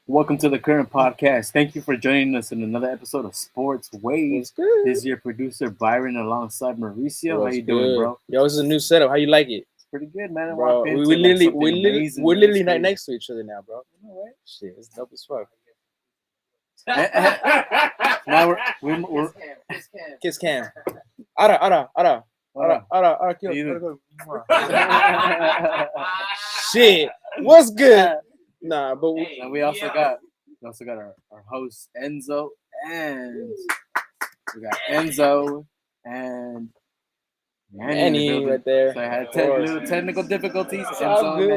Welcome to the current podcast. Thank you for joining us in another episode of Sports Waves. This is your producer Byron alongside Mauricio. How you doing, bro? Yo, this is a new setup. How you like it? It's pretty good, man. Bro, we're literally right next to each other now, bro. You know what? Shit, it's dope as fuck. Now we're Kiss cam. Ara, kill. Shit, what's good? Nah, but we also got our host Enzo, and we got Enzo and Manny right there. So I had little technical difficulties. It's all good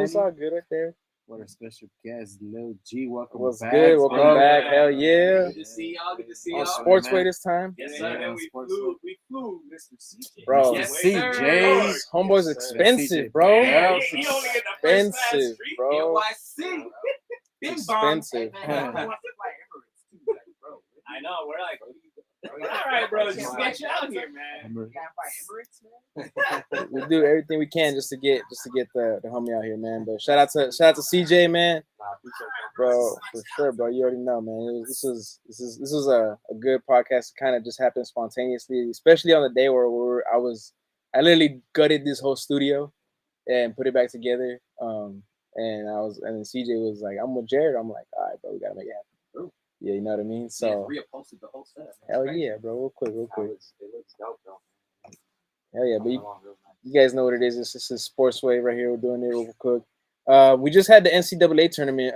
right there. What a special guest, Lil G. Welcome What's back. good? Welcome back. Hell yeah. Good to see y'all. On Sportsway this time. Yes, sir. And we flew, Mr. CJ. Bro, yes, CJ. Homeboy's expensive, bro. Yeah, he only in the first class Expensive, street, bro. NYC. Big Expensive. I know. We're like, all right, bro. Just get you out here, man. We do everything we can just to get the homie out here, man. But shout out to CJ, man. Bro, for sure, bro. You already know, man. This was a good podcast. It kind of just happened spontaneously, especially on the day where I literally gutted this whole studio and put it back together. And then CJ was like, "I'm with Jared." I'm like, "All right, bro, we gotta make it happen." Yeah, you know what I mean. So reposted the whole set. hell yeah, bro. Real quick. It looks dope, though. Hell yeah, but you guys know what it is. This is Sportsway right here. We're doing it real quick. We just had the NCAA tournament,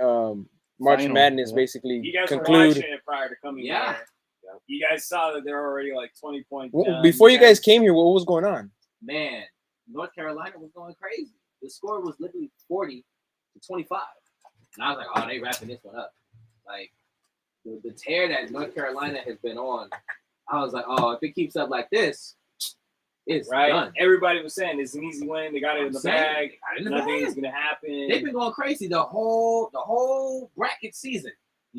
March Final, Madness, yeah. basically You guys conclude. were watching it prior to coming Yeah. here. You guys saw that there were already like 20 points down. Before you guys came here, what was going on? Man, North Carolina was going crazy. The score was literally 40-25. And I was like, oh, they wrapping this one up. Like, the tear that North Carolina has been on, I was like, oh, if it keeps up like this, it's Right? done. Everybody was saying it's an easy win. They got it in the bag. Got it in the Nothing bag. is gonna happen. They've been going crazy the whole bracket season.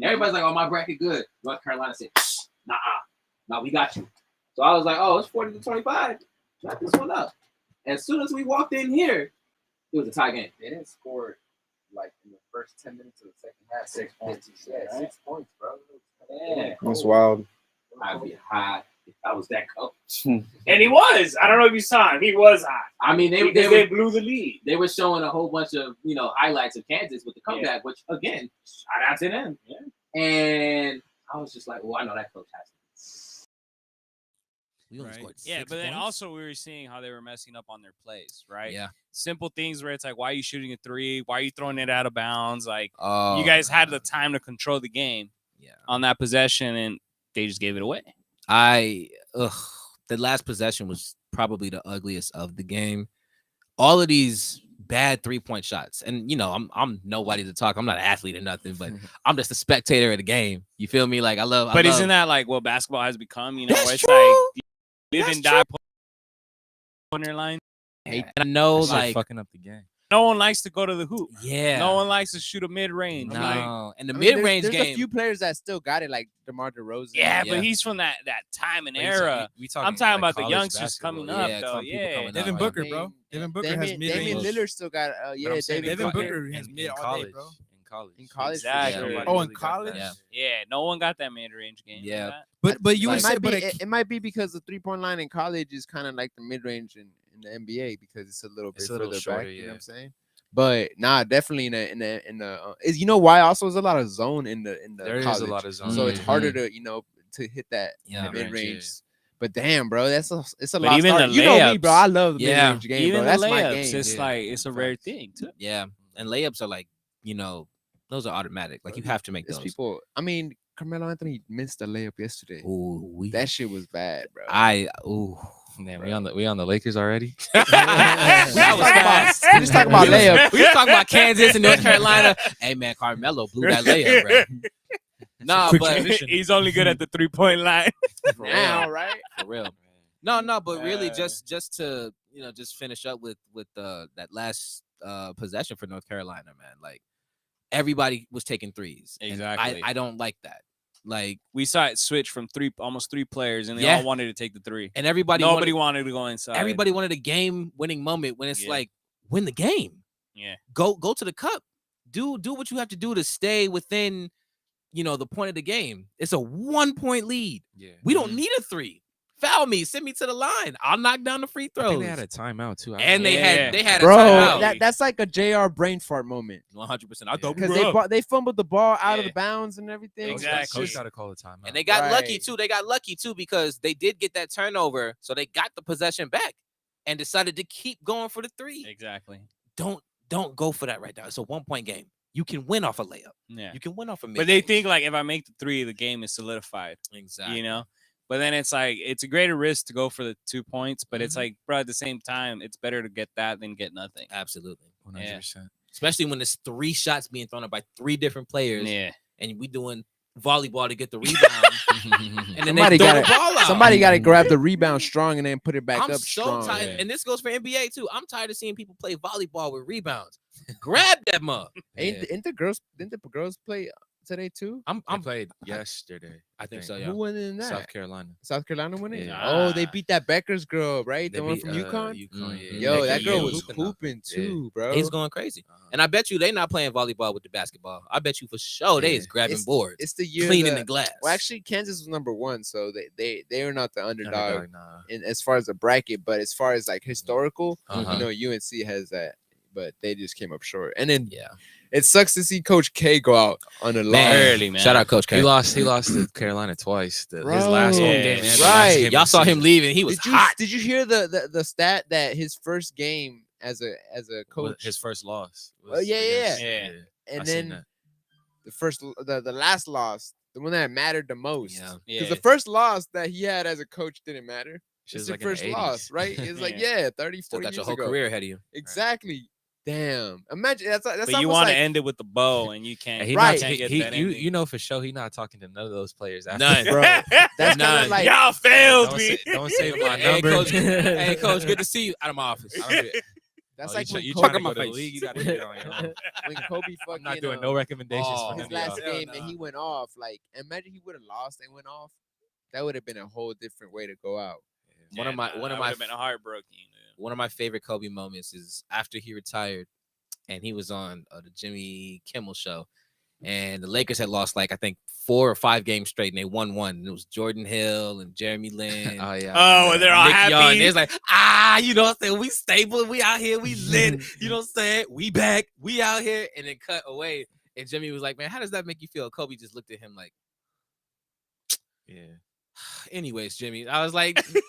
Everybody's like, oh, my bracket good. North Carolina said, nah, we got you. So I was like, oh, it's 40-25. Wrap this one up. As soon as we walked in here, it was a tie game. They didn't score like in the first 10 minutes of the second half. 6 points. Yeah, Right? 6 points, bro. Yeah. That's wild. I'd be hot if I was that coach. And he was. I don't know if you saw him. He was hot. I mean, they blew the lead. they were showing a whole bunch of highlights of Kansas with the comeback, which again, shout out to them. Yeah. And I was just like, well, I know that coach has to. We only scored Yeah, 6 but then points. also we were seeing how they were messing up on their plays, right? Yeah. Simple things where it's like, why are you shooting a three? Why are you throwing it out of bounds? Like, Oh, you guys had the time to control the game Yeah. on that possession, and they just gave it away. The last possession was probably the ugliest of the game. All of these bad 3-point shots, and I'm nobody to talk. I'm not an athlete or nothing, but I'm just a spectator of the game. You feel me? Like I love. Isn't that like what basketball has become? That's Where it's true. like you live That's and die true. on your line. And I know, like, fucking up the game. No one likes to go to the hoop. yeah, No one likes to shoot a mid range. no, and the I mean, mid-range there's game. a few players that still got it, like DeMar DeRozan. Yeah, Yeah. but he's from that time and But era. we I'm talking about the college youngsters basketball. coming Yeah, up, though. some people Yeah. coming up. Devin Like, Booker, bro. Devin Booker has mid range. range. Damian Lillard still got. I'm saying Devin Booker Booker has mid all day, bro. In college. Exactly. Yeah. Yeah. Oh, in college. Yeah. Yeah, no one got that mid range game. Yeah. But you Like- would say, but it might be because the 3-point line in college is kind of like the mid range in the NBA because it's a little bit It's a little further shorter, back. You know yeah. what I'm saying? But nah, definitely in the is why also there's a lot of zone in the there is college. a lot of zone. So it's Mhm. harder to to hit that Yeah. mid range. Yeah. But damn, bro, it's a But lot. even the You know me, bro. layups- I love the Yeah. mid range game, Even bro. That's the my layups, game. it's Yeah. like it's a rare Facts. thing too. Yeah, and layups are like those are automatic. Like you have to make There's those. people. I mean, Carmelo Anthony missed a layup yesterday. Ooh, That shit was bad, bro. Man, we on the Lakers already. That was fast. We just talking about layup. We was talking about Kansas and North Carolina. Hey man, Carmelo blew that layup, bro. No, quick but transition. He's only good at the 3-point line. for Now, real, right? for real. No, but really, Uh, just to just finish up with that last possession for North Carolina, man. Like everybody was taking threes. And Exactly. I don't like that. Like, We saw it switch from almost three players, and they Yeah. all wanted to take the three. and everybody Nobody wanted to go inside. everybody wanted a game-winning moment when it's Yeah. like, win the game. Yeah. Go to the cup. Do what you have to do to stay within the point of the game. It's a 1-point lead. Yeah. We don't need a 3. Foul me, send me to the line. I'll knock down the free throws. I think they had a timeout too. And they had a Bro, timeout. that's like a JR brain fart moment. 100%. I thought Because they fumbled the ball out of the bounds and everything. Exactly. Coach got to call the timeout. And they got lucky too. They got lucky too because they did get that turnover, so they got the possession back and decided to keep going for the 3. Exactly. Don't go for that right now. It's a 1-point game. You can win off a layup. Yeah. You can win off a mid. But they think like if I make the 3, the game is solidified. Exactly. But then it's like it's a greater risk to go for the 2 points. But it's like, bro, at the same time, it's better to get that than get nothing. Absolutely. 100%. Especially when there's 3 shots being thrown up by 3 different players. Yeah. And we doing volleyball to get the rebound. And then Somebody got to somebody got to grab the rebound strong and then put it back I'm up so strong. tired, and this goes for NBA too. I'm tired of seeing people play volleyball with rebounds. Grab that mug. Didn't the girls play today too? I played yesterday. I think so. Yeah. Who won in that? South Carolina. South Carolina won it? Yeah. Oh, they beat that Becker's girl, right? They The one beat, from UConn? UConn, yeah. Yo, that girl Yeah, was hooping up. hooping too, bro. He's going crazy. And I bet you they not playing volleyball with the basketball. I bet you for sure they is grabbing boards. It's the year cleaning the glass. Well, actually, Kansas was number 1, so they are not the underdog Nah. in as far as the bracket, but as far as like historical, Uh-huh. UNC has that, but they just came up short. And then Yeah. it sucks to see Coach K go out on a loss. Early, man. Shout out Coach K. He lost to Carolina twice. His last home Yeah. game. And the last Right. game of Y'all the saw him season. leaving. He was hot. Did you hear the stat that his first game as a coach, His first loss. Oh, yeah. Yeah. and I seen then that. the last loss, the one that mattered the most, Yeah. because the first loss that he had as a coach didn't matter. She was It's like your in the first 80s. loss, right? It's like, 30, Still 40 got your years whole ago. career ahead of you. Exactly. Damn. Imagine that's But you almost want to like, end it with the bow, and you can't. And he Right. not, can't get he, that you, ending. you know for sure he not talking to none of those players after. None. bro. That's kind None. of like Y'all failed Don't me. say my Hey, number. coach. Hey, coach. Good to see you. Out of my office. that's Oh, like when you Kobe, trying to my go to the face. league, you gotta get on your own. when Kobe fucking I'm not doing no recommendations Oh, for his him. last hell game nah. and he went off. Like, imagine he would have lost and went off. That would have been a whole different way to go out. One of my been heartbroken. one of my favorite Kobe moments is after he retired and he was on the Jimmy Kimmel show, and the Lakers had lost like I think 4 or 5 games straight, and they won one. And it was Jordan Hill and Jeremy Lin. Oh yeah. Oh, and they're all Nick happy. Young. It's like, you know what I'm saying? We stable, we out here, we lit. You know what I'm saying? We back, we out here, and then cut away. And Jimmy was like, man, how does that make you feel? Kobe just looked at him like, Yeah. anyways, Jimmy. I was like, because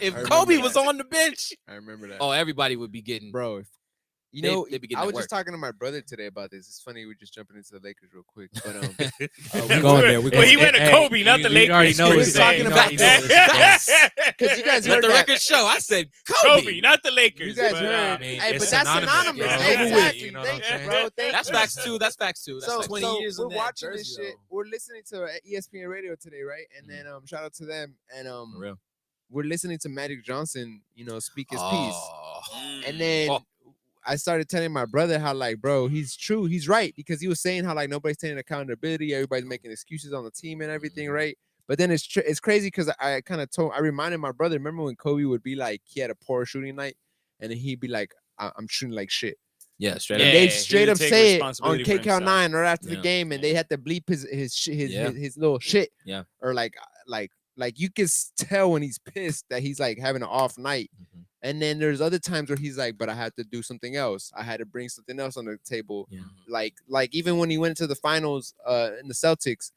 if I Kobe remember was that. on the bench, I remember that. oh, everybody would be getting. Bro, you They- know, they be getting I that was just work. talking to my brother today about this. It's funny, we're just jumping into the Lakers real quick. But We going there. We Well, he went to Hey, Kobe, not the you already Lakers. know We're it's talking about because you guys Let heard the that. record show. I said Kobe. Kobe, not the Lakers. You guys but, heard. I mean, Hey, it's but that's synonymous, synonymous. bro. Exactly. You know what Thank I'm you, saying? bro. Thank That's you. facts too. That's facts too. That's So, facts. 20 so years we're in that watching this jersey, shit. though. We're listening to ESPN radio today, right? And then shout out to them. And For real. we're listening to Magic Johnson, speak his Oh. piece. And then Oh. I started telling my brother how, like, bro, he's true. He's right, because he was saying how, like, nobody's taking accountability. Everybody's making excuses on the team and everything, right? But then it's crazy because I reminded my brother, remember when Kobe would be like, he had a poor shooting night, and then he'd be like, I'm shooting like shit. Yeah, straight And up. they he straight would up take say it on responsibility for KCAL 9 himself. right after the Yeah. game, and they had to bleep Yeah. his little shit. Yeah. Or like you can tell when he's pissed that he's like having an off night. Mhm. And then there's other times where he's like, but I had to do something else. I had to bring something else on the table. Yeah. Like even when he went to the finals in the Celtics,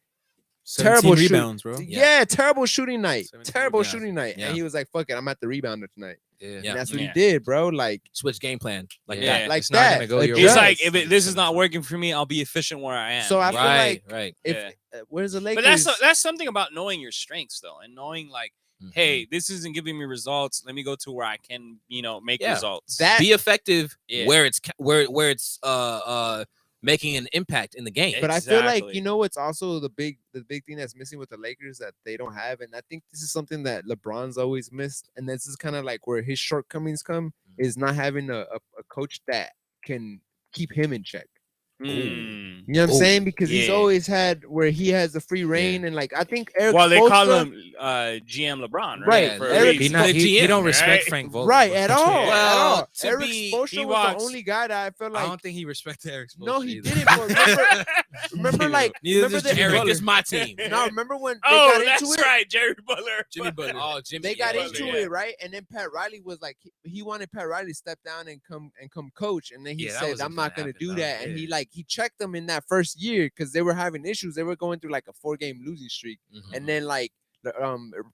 17 terrible rebounds, bro. Yeah, terrible shooting night. 17 Terrible rebounds. shooting night. Yeah. And he was like, fuck it, I'm at the rebounder tonight. Yeah. Yeah. And that's what Yeah. he did, bro. Like Switch game plan like Yeah. that. like It's not that. gonna go your He's way. like, if this is not working for me, I'll be efficient where I am. So I feel Right, like right. if Yeah. where's the Lakers? But that's something about knowing your strengths though, and knowing like, Mhm. hey, this isn't giving me results. Let me go to where I can, make Yeah. results. that Be effective Yeah. where it's making an impact in the game. But I feel like Exactly. what's also the big thing that's missing with the Lakers that they don't have, and I think this is something that LeBron's always missed, and this is kind of like where his shortcomings come, is not having a coach that can keep him in check. Mm. You know what I'm saying? Because he's yeah. always had where he has the free reign, and like I think Eric. Well, they Spoelstra, call him GM LeBron, right? Right. For a Eric reason. He don't right? respect Frank Vogel. right at all. Well, at all. to Eric be- Spoelstra he was walks- the only guy that I felt I like. don't think he respected Eric Spoelstra. No, he either. didn't. But remember, like, Neither remember does the Jerry Eric is my team. No, remember when they Oh, got that's into it? right, Jerry Butler. Jimmy Butler. Oh, Jimmy. They got yeah, into yeah. it, right? And then Pat Riley was like, he wanted Pat Riley to step down and come coach, and then he Yeah, that said, wasn't "I'm not gonna gonna happen, do though. that." And Yeah. he checked them in that first year because they were having issues. They were going through like a 4-game losing streak, Mhm. and then like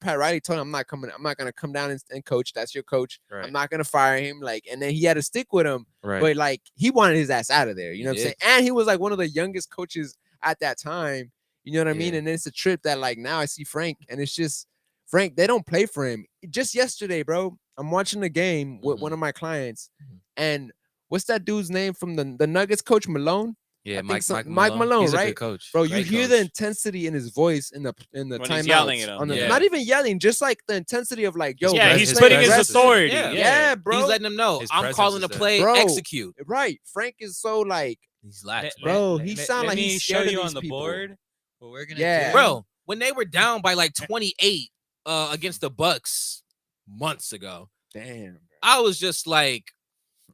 Pat Riley told him, I'm not gonna come down and coach. That's your coach. Right. I'm not gonna fire him." Like, and then he had to stick with him, Right. but like he wanted his ass out of there. You know what I'm saying? did. And he was like one of the youngest coaches at that time. You know what I mean? Yeah. And then it's a trip that like now I see Frank, and it's just Frank. They don't play for him. Just yesterday, bro, I'm watching the game with one of my clients, and what's that dude's name from the Nuggets? Coach Malone. Yeah, I think Mike Malone, He's a right? good coach. Bro, you Great hear coach. the intensity in his voice in the When he's timeouts. yelling at him. Yeah. Not even yelling, just like the intensity of like, yo, Yeah, bro, he's his putting his presence. authority. Yeah. yeah, bro. He's letting them know His I'm presence calling is the there. play. Bro. Execute. Right. Frank is so like, He's lax, bro, bro. he sound like me he's show scared of you these on the people. board. What we're gonna Yeah. do. Bro, when they were down by like 28 against the Bucks months ago, Damn. Bro. I was just like,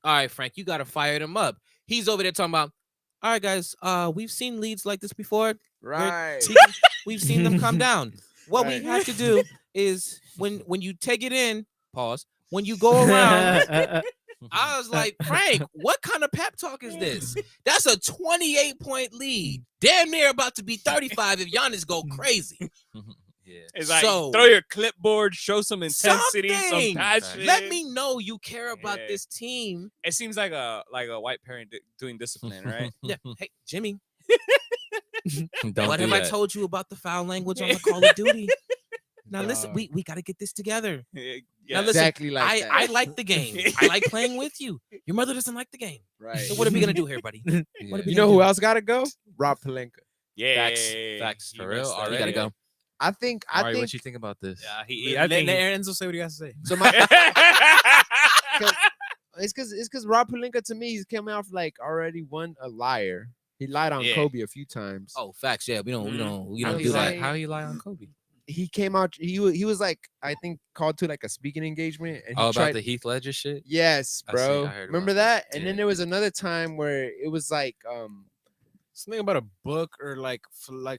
all right, Frank, you got to fire them up. He's over there talking about, all right, guys, we've seen leads like this before. Right. We've seen them come down. What Right. we have to do is when you take it in, pause, when you go around, I was like, Frank, what kind of pep talk is this? That's a 28-point lead. Damn near about to be 35 if Giannis go crazy. Yeah. It's like So- throw your clipboard, show some intensity, Something. some passion. Let me know you care about Yeah. this team. It seems like a white parent doing discipline, right? Yeah. Hey, Jimmy, Don't what do have I that. told you about the foul language on the Call of Duty? Now listen, we got to get this together. Yeah. Now listen, Exactly like that. I like the game. I like playing with you. Your mother doesn't like the game. Right. So what are we gonna do here, buddy? Yeah. What are we You know gonna who do? else gotta go? Rob Pelinka. Yeah. Facts. He For real? messed up. You Already? gotta go. I think All right, what you think about this? Yeah, I I think let Enzo say what he has to say. so. It's because Rob Pelinka to me he's coming off like already a liar. He lied on Yeah. Kobe a few times. Oh, facts. Yeah, we don't How do he that. lie? How he lie on Kobe? He came out. He was like I think called to like a speaking engagement. And he Oh, about tried, the Heath Ledger shit? Yes, I see, bro. I heard Remember about that? that. And then Yeah. there was another time where it was like Something about a book or like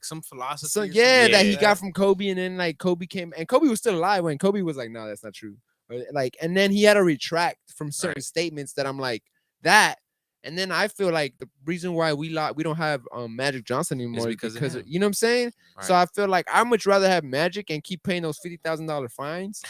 some philosophy. so or yeah, something that like he got from Kobe, and then like Kobe came, and Kobe was still alive when Kobe was like, no, that's not true. Or, like, and then he had to retract from certain statements that I'm like that. And then I feel like the reason why we don't have Magic Johnson anymore is because because of him. you know what I'm saying. So Right. I feel like I'd much rather have Magic and keep paying those $50,000 fines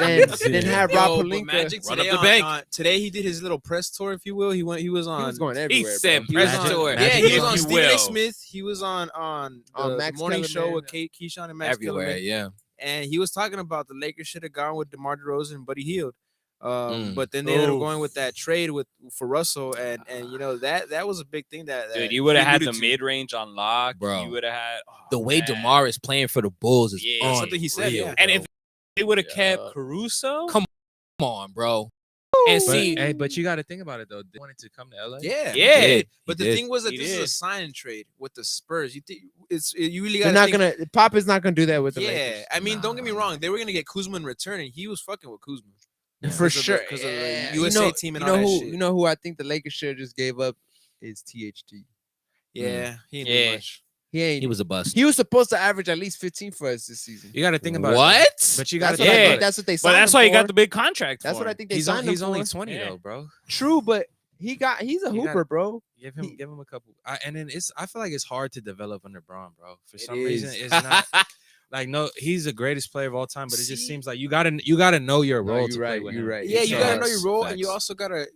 than have Rob Yo, but Pelinka. Magic Run up today the bank. today he did his little press tour, if you will. He was He on. was going He everywhere. said bro. He was press on- tour. Yeah, Magic he was if on you Stephen A. will. Smith. He was on the Max morning show Kellerman. with Keyshawn and Max Everywhere, Kellerman. yeah. And he was talking about the Lakers should have gone with DeMar DeRozan and Buddy Hield. Mm. But then they ended up Oof. going with that trade for Russell, and you know that was a big thing that dude, you would have he had the alluded to. mid range on lock, Bro. You would have had The way man. DeMar is playing for the Bulls is Yeah, something he said, unreal, yeah. And bro. if they would have Yeah. kept Caruso, Come on, bro. And But, see, hey, but you got to think about it though. They wanted to come to LA. Yeah, Yeah. did. But He the did. thing was that He this is a did. sign and trade with the Spurs. You think you really They're got not gonna. Pop is not gonna do that with the Yeah, Lakers. I mean, don't get me Nah. wrong. They were gonna get Kuzma in return, and he was fucking with Kuzma. For Because of the- sure. because of the Yeah. USA team and you know all that who shit. you know who I think the Lakers should have just gave up is THT. Yeah, he didn't Yeah. do much. He ain't. he was a bust. He was supposed to average at least 15 for us this season. You got to think about it. What? But you got That's to what I Yeah. think. That's what they but signed. that's him why you got for. the big contract. That's for what I him. think they He's signed him he's only for. 20 Yeah. though, bro. True, but he's a You hooper, gotta- bro. Give him a couple. And then I feel like it's hard to develop under Braun, bro. For It some reason, is. it's not like no. He's the greatest player of all time, but it just See? seems like you gotta know your No, role you're to right, play with you're him. right. Yeah, It's you gotta hard. know your role, and you Facts. also gotta,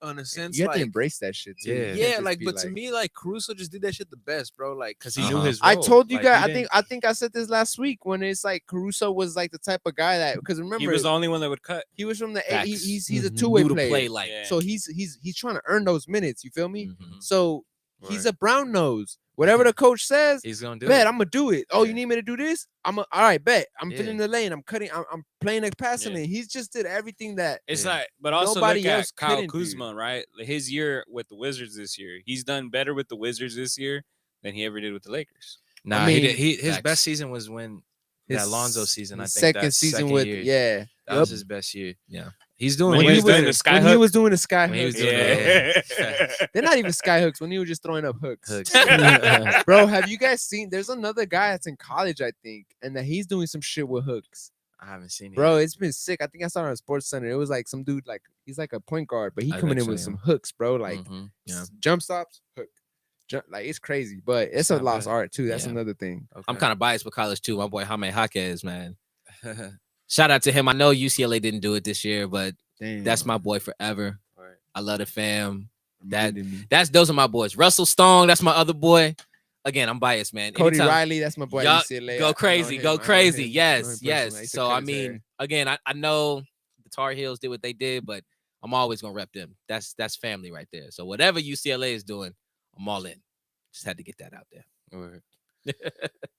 in a sense, You have to like embrace that shit too. Yeah. You can't yeah, just like. be But to me, like Caruso just did that shit the best, bro. Like, Because he Uh-huh. knew his I role. told you Like, guys. he I didn't- think I said this last week when it's like Caruso was like the type of guy that because remember He was the only one that would cut. he was from the Facts. he's a Mhm. two-way Knew to player. play like. Yeah. So he's trying to earn those minutes. You feel me? Mhm. So He's a brown nose. Whatever the coach says, he's gonna do bet it. I'm gonna do it. Oh, you need me to do this? All right, bet. I'm Yeah. filling the lane. I'm cutting. I'm playing a passing Yeah. lane. He's just did everything that. It's Yeah. like, but also Nobody look at else Kyle couldn't do. Kuzma, right? His year with the Wizards this year, he's done better with the Wizards this year than he ever did with the Lakers. Nah, I mean, his facts. best season was when that His- Lonzo season. I his think second that season second with year, that was his best year. Yeah. He's doing When way he was doing better. the sky when he hook. was doing the sky When he was hooks. doing Yeah. They're not even sky hooks. When he was just throwing up hooks. Hooks. Bro, have you guys seen? There's another guy that's in college, I think, and that he's doing some shit with hooks. I haven't seen it. Bro, it's been sick. I think I saw it on Sports Center. It was like some dude, like he's like a point guard, but he I coming in think with so, some yeah. hooks, bro. Like Mhm. Yeah. jump stops, hook. Like it's crazy, but it's a not lost bad. art too. That's Yeah. another thing. Okay. I'm kind of biased with college too. My boy Jaime Jaquez, man. Shout out to him. I know UCLA didn't do it this year, but Damn, that's my boy forever. Right. I love the fam. reminded me. Those are my boys. Russell Stone, that's my other boy. Again, I'm biased, man. Cody Anytime- Riley, that's my boy. Y'all at UCLA. go I know crazy, him. go I know crazy. him. I know him Yes, personally. yes. He's a So I crazy mean, hair. again, I know the Tar Heels did what they did, but I'm always gonna rep them. That's family right there. So whatever UCLA is doing, I'm all in. Just had to get that out there. Word. Yeah, I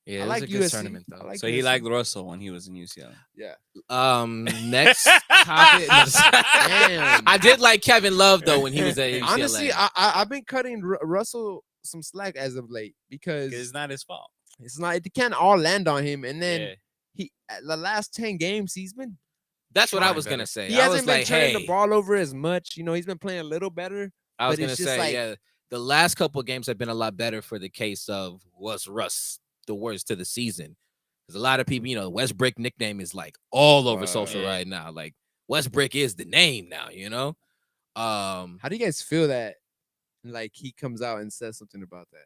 it was like a good USC. tournament I though. like So he USC. liked Russell when he was in UCLA. Yeah. Next topic. Damn. I did like Kevin Love though when he was at UCLA. Honestly, I've been cutting Russell some slack as of late because It's not his fault. it's not. It can't all land on him. And then Yeah. he the last 10 games he's been. That's what I Trying was better. gonna say. He I hasn't was been like, turning hey, the ball over as much. You know, he's been playing a little better. I was but gonna it's just say, like- yeah, the last couple of games have been a lot better for the case of was Russ the worst to the season? Because a lot of people, you know, Westbrick nickname is like all over social yeah. right now. Like Westbrick is the name now, you know. How do you guys feel that? Like he comes out and says something about that.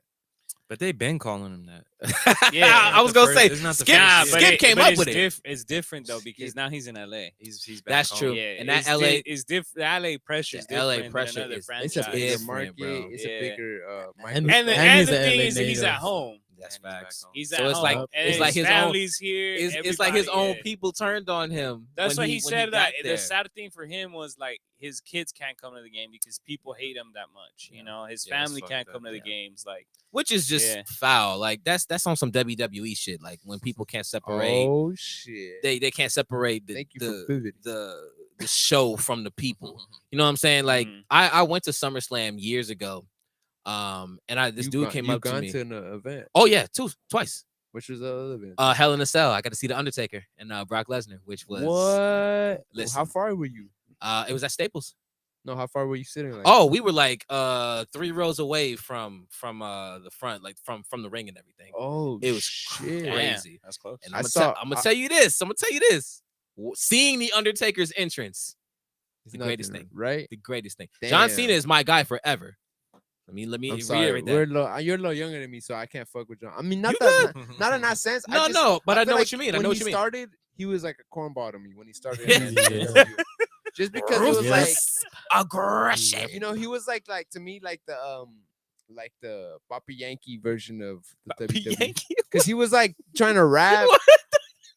But they've been calling him that. Yeah, I was gonna say It's not the Skip, first year. Skip came up with it. It's different though because now he's in LA. He's back That's home. true. Yeah, And that it's LA is different. The LA pressure is The LA different. pressure than another is- It's a franchise. bigger different, market. bro. It's Yeah. a bigger And- And the he's a thing LA is, he's at native. home. That's And he's back facts. home. He's So at it's home. like- and it's like his own- family's here. It's like his everybody- own yeah. people turned on him. That's when why he when said got that. there. The sad thing for him was like his kids can't come to the game because people hate him that much. You know, his Yeah, it's family fucked can't up, come to the yeah. games. Like, Which is just Yeah. foul. Like that's on some WWE shit. Like when people can't separate, Oh shit! they can't separate the Thank you for the, pivoting. the show from the people. You know what I'm saying? Like Mhm. I went to SummerSlam years ago, and this dude came up to me. to an event. Oh yeah, twice. Which was the other event? Hell in a Cell. I got to see the Undertaker and Brock Lesnar, which was What? Listen. How far were you? it was at Staples. No, how far were you sitting? Like, Oh, we were like 3 rows away from the front, like from the ring and everything. oh, It was shit. damn, crazy. that's close. And I I'm saw- gonna tell you this. Seeing the Undertaker's entrance, It's the greatest nothing, thing. right? the greatest thing. John Damn. Cena is my guy forever. Let me I'm sorry. reiterate that. You're a little younger than me, so I can't fuck with John. I mean, You not that, not in that sense. No, no, but I feel know what you mean. I When know what he you mean. started, he was like a cornball to me when he started. Yeah. in that Yeah. Just because it was like, aggression. you know, he was like to me like the Papi Yankee version of the WWE. Because he was like trying to rap.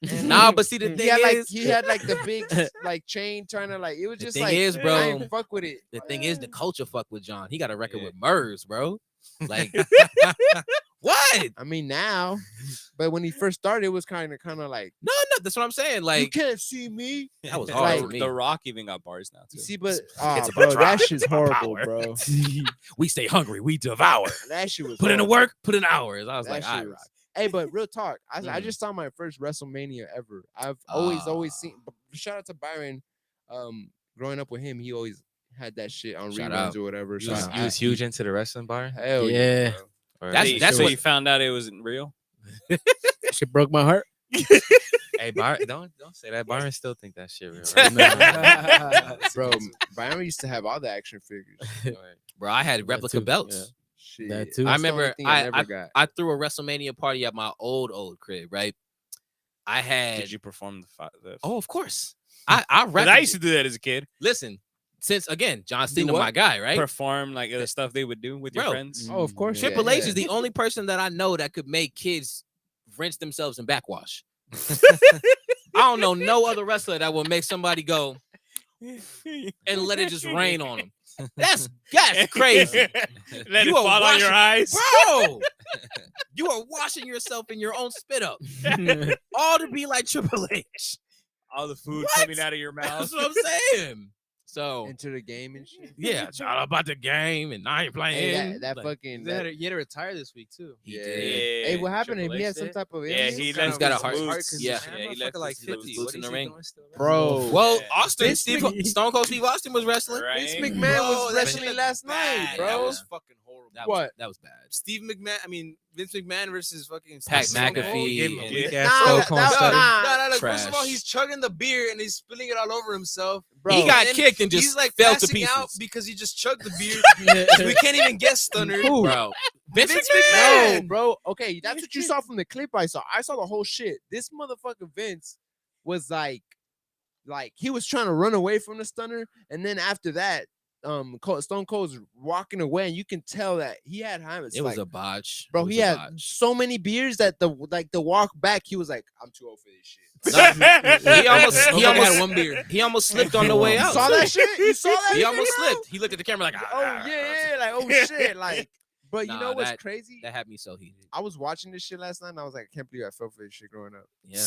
and Nah, but see the he thing had like is, he had like the big like chain trying to like it was The just thing like is, I bro, ain't fuck with it. the thing is the culture fuck with John. He got a record Yeah. with Murs, bro. Like what? I mean now, but when he first started, it was kind of like No, that's what I'm saying. you Like can't see me. that was It's hard like- for me. The Rock even got bars now too. You see, but It's bro, about that drive. shit's It's about horrible, power. bro. We stay hungry, we devour. That shit was Put in the horrible. work, put in hours. I was That like, shit all right, was- Rock. Hey, but real talk, I Mm. just saw my first WrestleMania ever. I've always seen. Shout out to Byron. Growing up with him, he always had that shit on Shout reruns out. or whatever. You So was, I- you was huge into the wrestling bar. Hell Yeah. yeah. bro. Or- That's So what- you found out it wasn't real. Shit broke my heart. Hey, Byron, don't say that. Byron still think that shit real. Bro, Byron used to have all the action figures. Right? Bro, I had replica too, belts. Shit. That too. I That's the only remember thing I never got. I threw a WrestleMania party at my old crib, right? I had Did you perform the? Oh, of course. I But I used to do that as a kid. listen, since again, John Cena, what? my guy, right? Perform like the stuff they would do with your Bro. friends. Oh, of course. Yeah. Triple yeah. H is the only person that I know that could make kids rinse themselves in backwash. I don't know no other wrestler that will make somebody go and let it just rain on them. That's crazy. Let You it are fall on your washing- eyes. Bro, you are washing yourself in your own spit up. All to be like Triple H. All the food What? coming out of your mouth. That's what I'm saying. So Into the game and shit. yeah, it's all about the game, and I ain't playing. Hey, that Like, fucking. He had to retire this week too. he Yeah. did. Hey, what happened? Triple He H had some did? type of Yeah, illness? he He's left got a his heart- boots. yeah. Yeah, he left like his 50. boots. Boots What in is the he ring. doing still? Bro. Well, Yeah. Austin, Vince Stone Cold Steve Austin was wrestling. Right. Vince McMahon was Bro, wrestling last night, That bro. was fucking horrible. That was bad. Steve McMahon. I mean, Vince McMahon versus fucking Pat Stone Cold. McAfee. Gave him a and- weak Yeah. ass Nah, Stone that- Cold that- study. nah. Look, first of all, Trash. he's chugging the beer and he's spilling it all over himself. Bro. He got And kicked and just he's like fell to passing pieces. out because he just chugged the beer. So we can't even get stunner. Who? Bro, Vince Vince McMahon. No, bro. Okay, that's what you saw from the clip I saw. I saw the whole shit. This motherfucker Vince was like he was trying to run away from the stunner, and then after that, Stone Cold's walking away, and you can tell that he had time. It was a botch, bro. It was He a had botch. so many beers that the walk back, he was like, "I'm too old for this shit." He almost had one beer. He almost slipped on the way You out. saw that shit? You saw that? He shit, almost bro? slipped. He looked at the camera like, Oh yeah, like oh shit, like. But you Nah, know what's that- crazy? That had me so heated. I was watching this shit last night, and I was like, I can't believe I fell for this shit growing up. Yeah.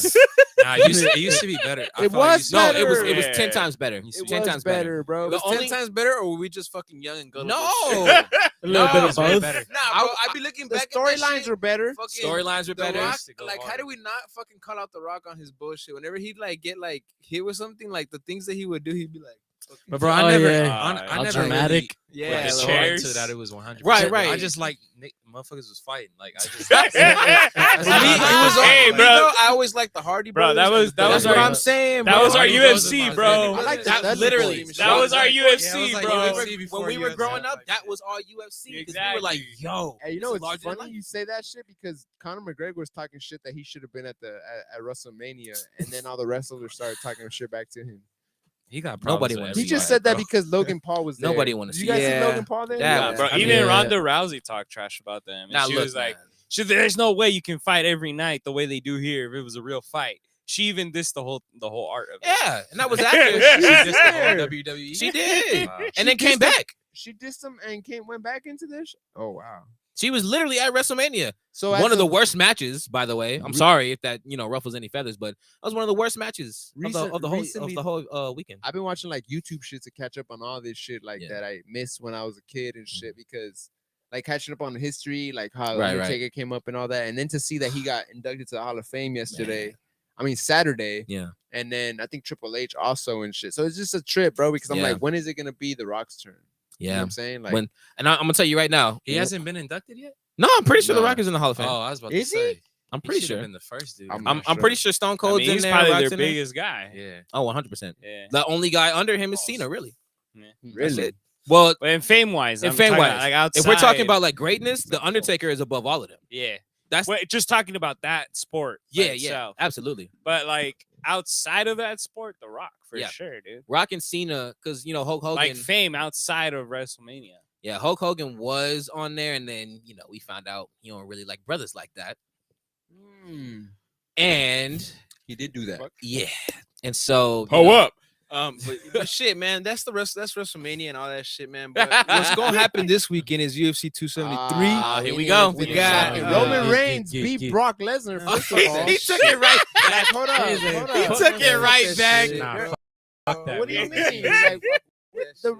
Nah, it used to be better. I It felt like was No, better. it was Yeah. 10 times better. It 10 was times better. better, bro. It was The only- 10 times better, or were we just fucking young and gullible? No, A little No, bit of it's way both. better. Nah, bro. I'd be looking The back at that storylines shit, were better. fucking storylines were The better. Rock, Go like, how harder. do we not fucking call out The Rock on his bullshit? Whenever he'd like get like hit with something, like the things that he would do, he'd be like, fucking- But bro, Oh, I never, yeah. I All never dramatic. yeah, With the like, chairs. into that it was 100. Right, right. I just like motherfuckers was fighting. Like I just. For me, it was Hey, for me, bro. though, I always liked the Hardy Bro, Brothers. that was- and that the- was That's what our- I'm saying. That bro. was our Hardy Brothers UFC, was my bro. favorite. I like That Dudley literally. Boys. That was our Yeah, it UFC, was like bro. UFC before When we were UFC. growing up, that was all UFC. Because we were like, yo. Hey, you this know is it's larger than funny life. you say that shit because Conor McGregor was talking shit that he should have been at WrestleMania, and then all the wrestlers started talking shit back to him. He got Nobody problems with wants He to see just that, said that bro. because Logan Paul was there. Nobody wanna Did you see guys that. see Logan Paul there? Yeah, Yeah, bro. I mean, Even yeah. Ronda Rousey talked trash about them. And Now she look, was like, man. there's no way you can fight every night the way they do here if it was a real fight. She even dissed the whole art of it. Yeah, and that was after She she just the whole there. WWE. She did. Wow. and then She came dissed him. back. She dissed him and went back into this. Oh wow! She was literally at WrestleMania. So One as of the of worst matches, by the way. I'm sorry if that ruffles any feathers, but that was one of the worst matches Recently- of the whole weekend. I've been watching like YouTube shit to catch up on all this shit like Yeah. that I missed when I was a kid and shit because like catching up on the history, like how Right, Undertaker came up and all that, and then to see that he got inducted to the Hall of Fame yesterday. I mean Saturday. Yeah. And then I think Triple H also and shit. So it's just a trip, bro, because I'm Yeah. like, when is it gonna be The Rock's turn? You know what Yeah. I'm saying? Like When and I'm gonna tell you right now. He hasn't been inducted yet. No, I'm pretty sure The Nah. Rock is in the Hall of Fame. Oh, I was about Is to he? say. I'm He pretty should have sure. been the first dude. I'm I'm sure. pretty sure Stone I Cold's mean, in he's there. probably Rock's their in there. biggest guy. Yeah. Oh, 100%. Yeah. The only guy under him is Cena, really. That's really? it. Well, But in fame wise, In fame-wise, like outside, if we're talking about like greatness, The Undertaker is above all of them. yeah, That's Wait, just talking about that sport, by yeah, itself. absolutely. But like outside of that sport, The Rock for Yeah. sure, dude. Rock and Cena, because Hulk Hogan. Like fame outside of WrestleMania. Yeah, Hulk Hogan was on there, and then we found out he don't really like brothers like that. And He did do that. yeah, and so up. But shit, man, that's WrestleMania and all that shit, man. But what's gonna happen this weekend is UFC 273. here we go. We We got got- Roman Reigns Yeah. beat Brock Lesnar. First of all. he took it right Like, back. hold up, hold up. He took it right back. Nah, fuck that. What do you man. mean? Like, Listen,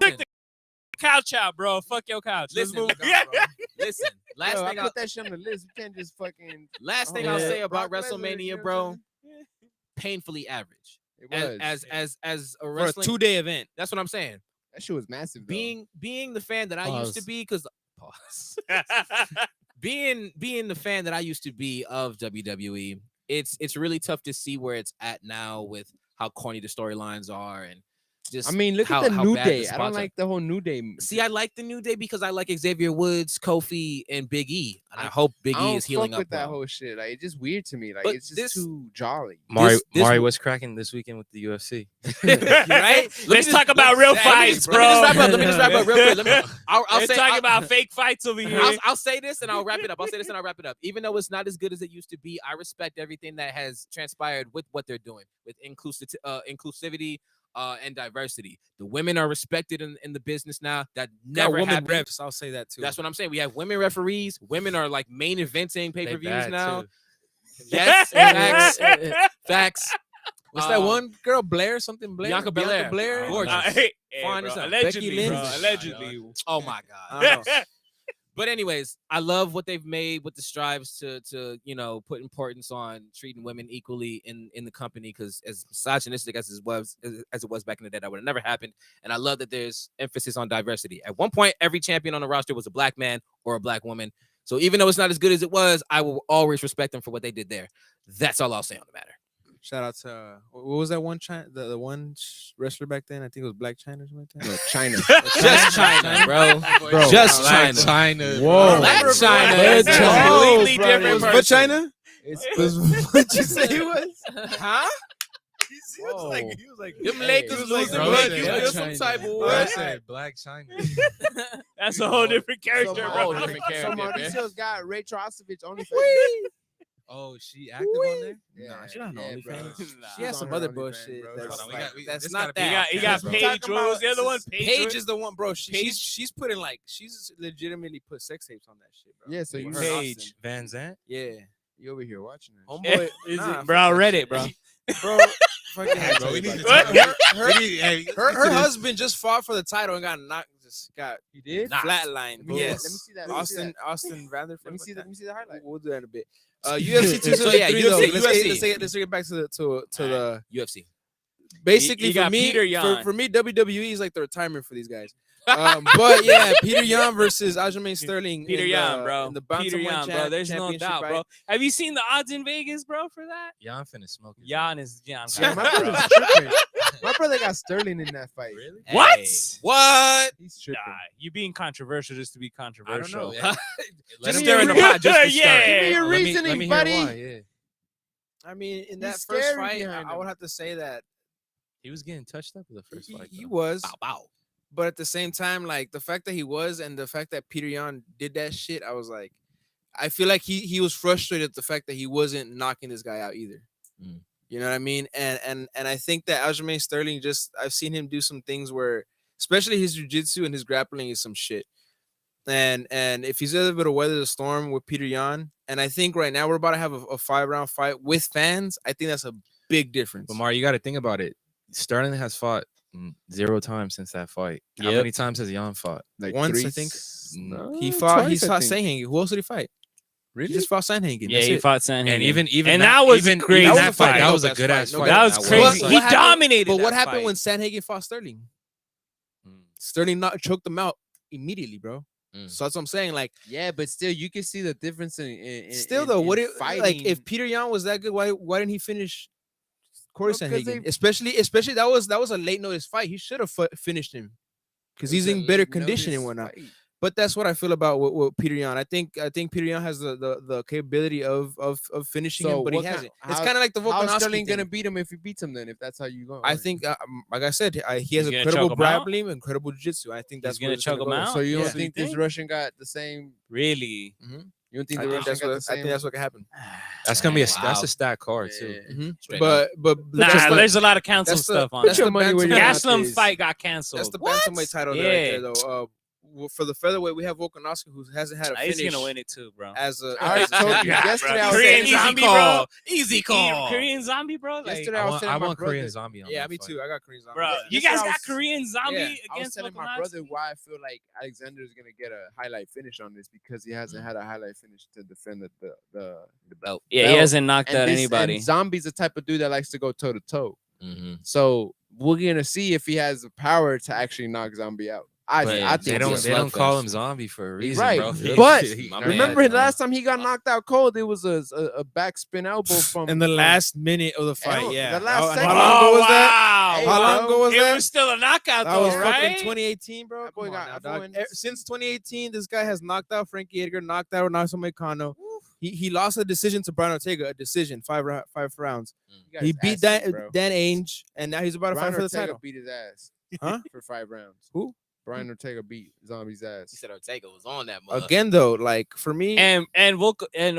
Couch out, bro. Fuck your couch. Let's listen, move. listen. Last yo, I thing, put that shit on the list. You can't just fucking. last thing Oh, I'll yeah. say about Brock Lesnar, you know WrestleMania, what bro. I'm Painfully average. It was. As a For a wrestling 2-day event. That's what I'm saying. That shit was massive. Though. Being the fan that I used to Pause. be, because being the fan that I used to be of WWE, it's really tough to see where it's at now with how corny the storylines are and just. I mean, look how- at the how New bad the Day. I don't spots are. like the whole New Day. See, I like the New Day because I like Xavier Woods, Kofi, and Big E. And I hope Big I E don't is healing fuck up with that well. whole shit. Like, it's just weird to me. Like, But it's just this- too jolly. Mari, This Mari w- was cracking this weekend with the UFC. Right? Let's talk about real fights, bro. Let me just wrap up real quick. I'll We're say talking about fake fights over here. I'll say this and I'll wrap it up. Even though it's not as good as it used to be, I respect everything that has transpired with what they're doing with inclusivity, and diversity. The women are respected in the business now. That Got never women happened. refs. I'll say that too. That's what I'm saying. We have women referees. Women are like main eventing pay-per-views bad, now. too. Yes, facts. What's that one girl? Blair, something Blair? Bianca Belair. Gorgeous. Hey, Fine bro, as hell. allegedly, Becky bro. Lynch. Allegedly. Oh my I god. don't know. But anyways, I love what they've made with the strives to put importance on treating women equally in the company, because as misogynistic as it was back in the day, that would have never happened. And I love that there's emphasis on diversity. At one point, every champion on the roster was a black man or a black woman. So even though it's not as good as it was, I will always respect them for what they did there. That's all I'll say on the matter. Shout out to what was that one China, the one wrestler back then? I think it was Black China or something like that. No, China. Just China, bro. Just Black China. China. Whoa. Black Bro, China bro, is a bro, completely bro, different it's person. But China? It's What you say it was? Huh? He was like, Them Lakers losing, bro, make said you Black feel some China. type of Bro, way. I said Black China. That's a whole different character, So, bro. different So character, man. Mauricio's got Rachel Ostovich OnlyFans. Oh, she active on there? Yeah, she not on yeah, OnlyFans. bro. She She's has some on her other OnlyFans, bullshit. bro. That's, Hold on, that's this not gotta be- that. He got bro. Paige. Talking What was about- the other one? Paige is the one, bro. Paige? She's putting like she's legitimately put sex tapes on that shit, bro. Yeah, so you With heard her Paige. Austin. Van Zant? Yeah, You over here watching this. homeboy. Is nah, it, bro? I read it, bro. bro. Fucking Bro, we need to What? talk. her husband just fought for the title and got knocked. Just got You did? flatlined. Bro, Yes. Let me see that. Let me see that. Austin Rutherford. Let me see. Let me see the highlight. We'll do that in a bit. UFC 273 So, yeah, though. UFC. Let's get back to the UFC. basically You for got me. Peter Yan. For me, WWE is like the retirement for these guys. But yeah, Peter Yan versus Aljamain Sterling. Peter in Yan, the, bro. In the Peter bantamweight Yan, bro. There's no championship doubt, fight. bro. Have you seen the odds in Vegas, bro, for that? Y'all finna smoke. his Jan is Jan. Yeah, my brother's tripping. My brother got Sterling in that fight. Really? What? Hey. What? He's tripping. Nah, you being controversial just to be I don't controversial. know. Just him stir in hear the it. pot, just to stir Yeah. it. Give me your Let me reasoning, hear buddy. why, yeah. I mean, in that He's first scary fight, behind I him. would have to say that He was getting touched up in the first fight. he though. was. Bow, bow. But at the same time, like the fact that he was and the fact that Peter Yan did that shit, I was like, I feel like he was frustrated at the fact that he wasn't knocking this guy out either. Mm. You know what I mean? And I think that Aljamain Sterling I've seen him do some things where, especially his jiu-jitsu and his grappling is some shit. And if he's able to weather the storm with Peter Yan, and I think right now we're about to have a 5-round fight with fans, I think that's a big difference. But Mar, you got to think about it. Sterling has fought 0 times since that fight. How many times has Jan fought? Like Once, three, I think. No, He fought twice, I Sanhagen. think. Who else did he fight? Really? He just fought Sanhagen. Yeah, That's he it. fought Sanhagen. And even And that was even crazy. That, That was a fight. that was a No, good ass no, fight. that was crazy. What He happened- dominated. But what that happened fight. when Sanhagen fought Sterling? Mm. Sterling choked him out immediately, bro. Mm. So that's what I'm saying. Like, Yeah, but still, you can see the difference in still in- though, in what it fighting. like if Peter Yan was that good, why didn't he finish Corey Well, 'cause Sanhagen? they- Especially that was a late notice fight. He should have finished him because It he's was a in better late condition and notice whatnot. fight. But that's what I feel about with Peter Yan. I think Peter Yan has the capability of finishing So him, but he what kind- hasn't. It's how- kind of like the How's Volkanovski Sterling thing. gonna beat him if he beats him? Then, if that's how you go, I think, like I said, he has He's gonna incredible choke him out? grappling, incredible jiu-jitsu. I think that's He's gonna where it's choke him go. out? So you don't Yeah. think You this think? Russian got the same? Really? You don't think I the think Russian that's got what the same? that's what could happen. That's gonna be Wow. that's a stat card Yeah. too. Mhm. Straight But Nah, just like- there's a lot of canceled that's the- stuff on that's that. the money where your mouth Gaslam's is. fight got canceled. That's the bantamweight title there, right there, though. For the featherweight, we have Volkanovski, who hasn't had a He's finish gonna win it too, bro. as a. I already as a told you champion. yesterday. I was Korean saying, Easy zombie, call. bro. Easy call. Korean zombie, bro. Like, yesterday I was telling I my want brother. Korean zombie. On Yeah, that me fight. too. I got Korean zombie. bro, you Yesterday guys I got was- Korean zombie Yeah, I was against telling my Volkanovski? brother why I feel like Alexander is gonna get a highlight finish on this because he hasn't had a highlight finish to defend the belt. Yeah, he belt. hasn't knocked out and anybody. And Zombie's the type of dude that likes to go toe to toe. Mm-hmm. So we're gonna see if he has the power to actually knock Zombie out. I But think They it's don't. a They don't call slugfest. him zombie for a He's reason, right. bro. But My remember man, last time he got knocked out cold, it was a backspin elbow from In the from- last minute of the fight, Hell, yeah. the last and second. how long ago was that? wow. Hey, How long ago was It that? was still a knockout, That though, was fucking right? 2018, bro. That boy Come on got- now, that dog. boy- Since 2018, this guy has knocked out Frankie Edgar, knocked out Naso Moicano. He lost a decision to Brian Ortega, a decision, 5 rounds. got He his beat ass beat, bro. Dan Ainge, and now he's about to Brian fight for the Ortega title. beat his ass. Huh? For 5 rounds. Who? Brian Ortega beat Zombie's He ass. said Ortega was on that mother. Again, though, like for me, And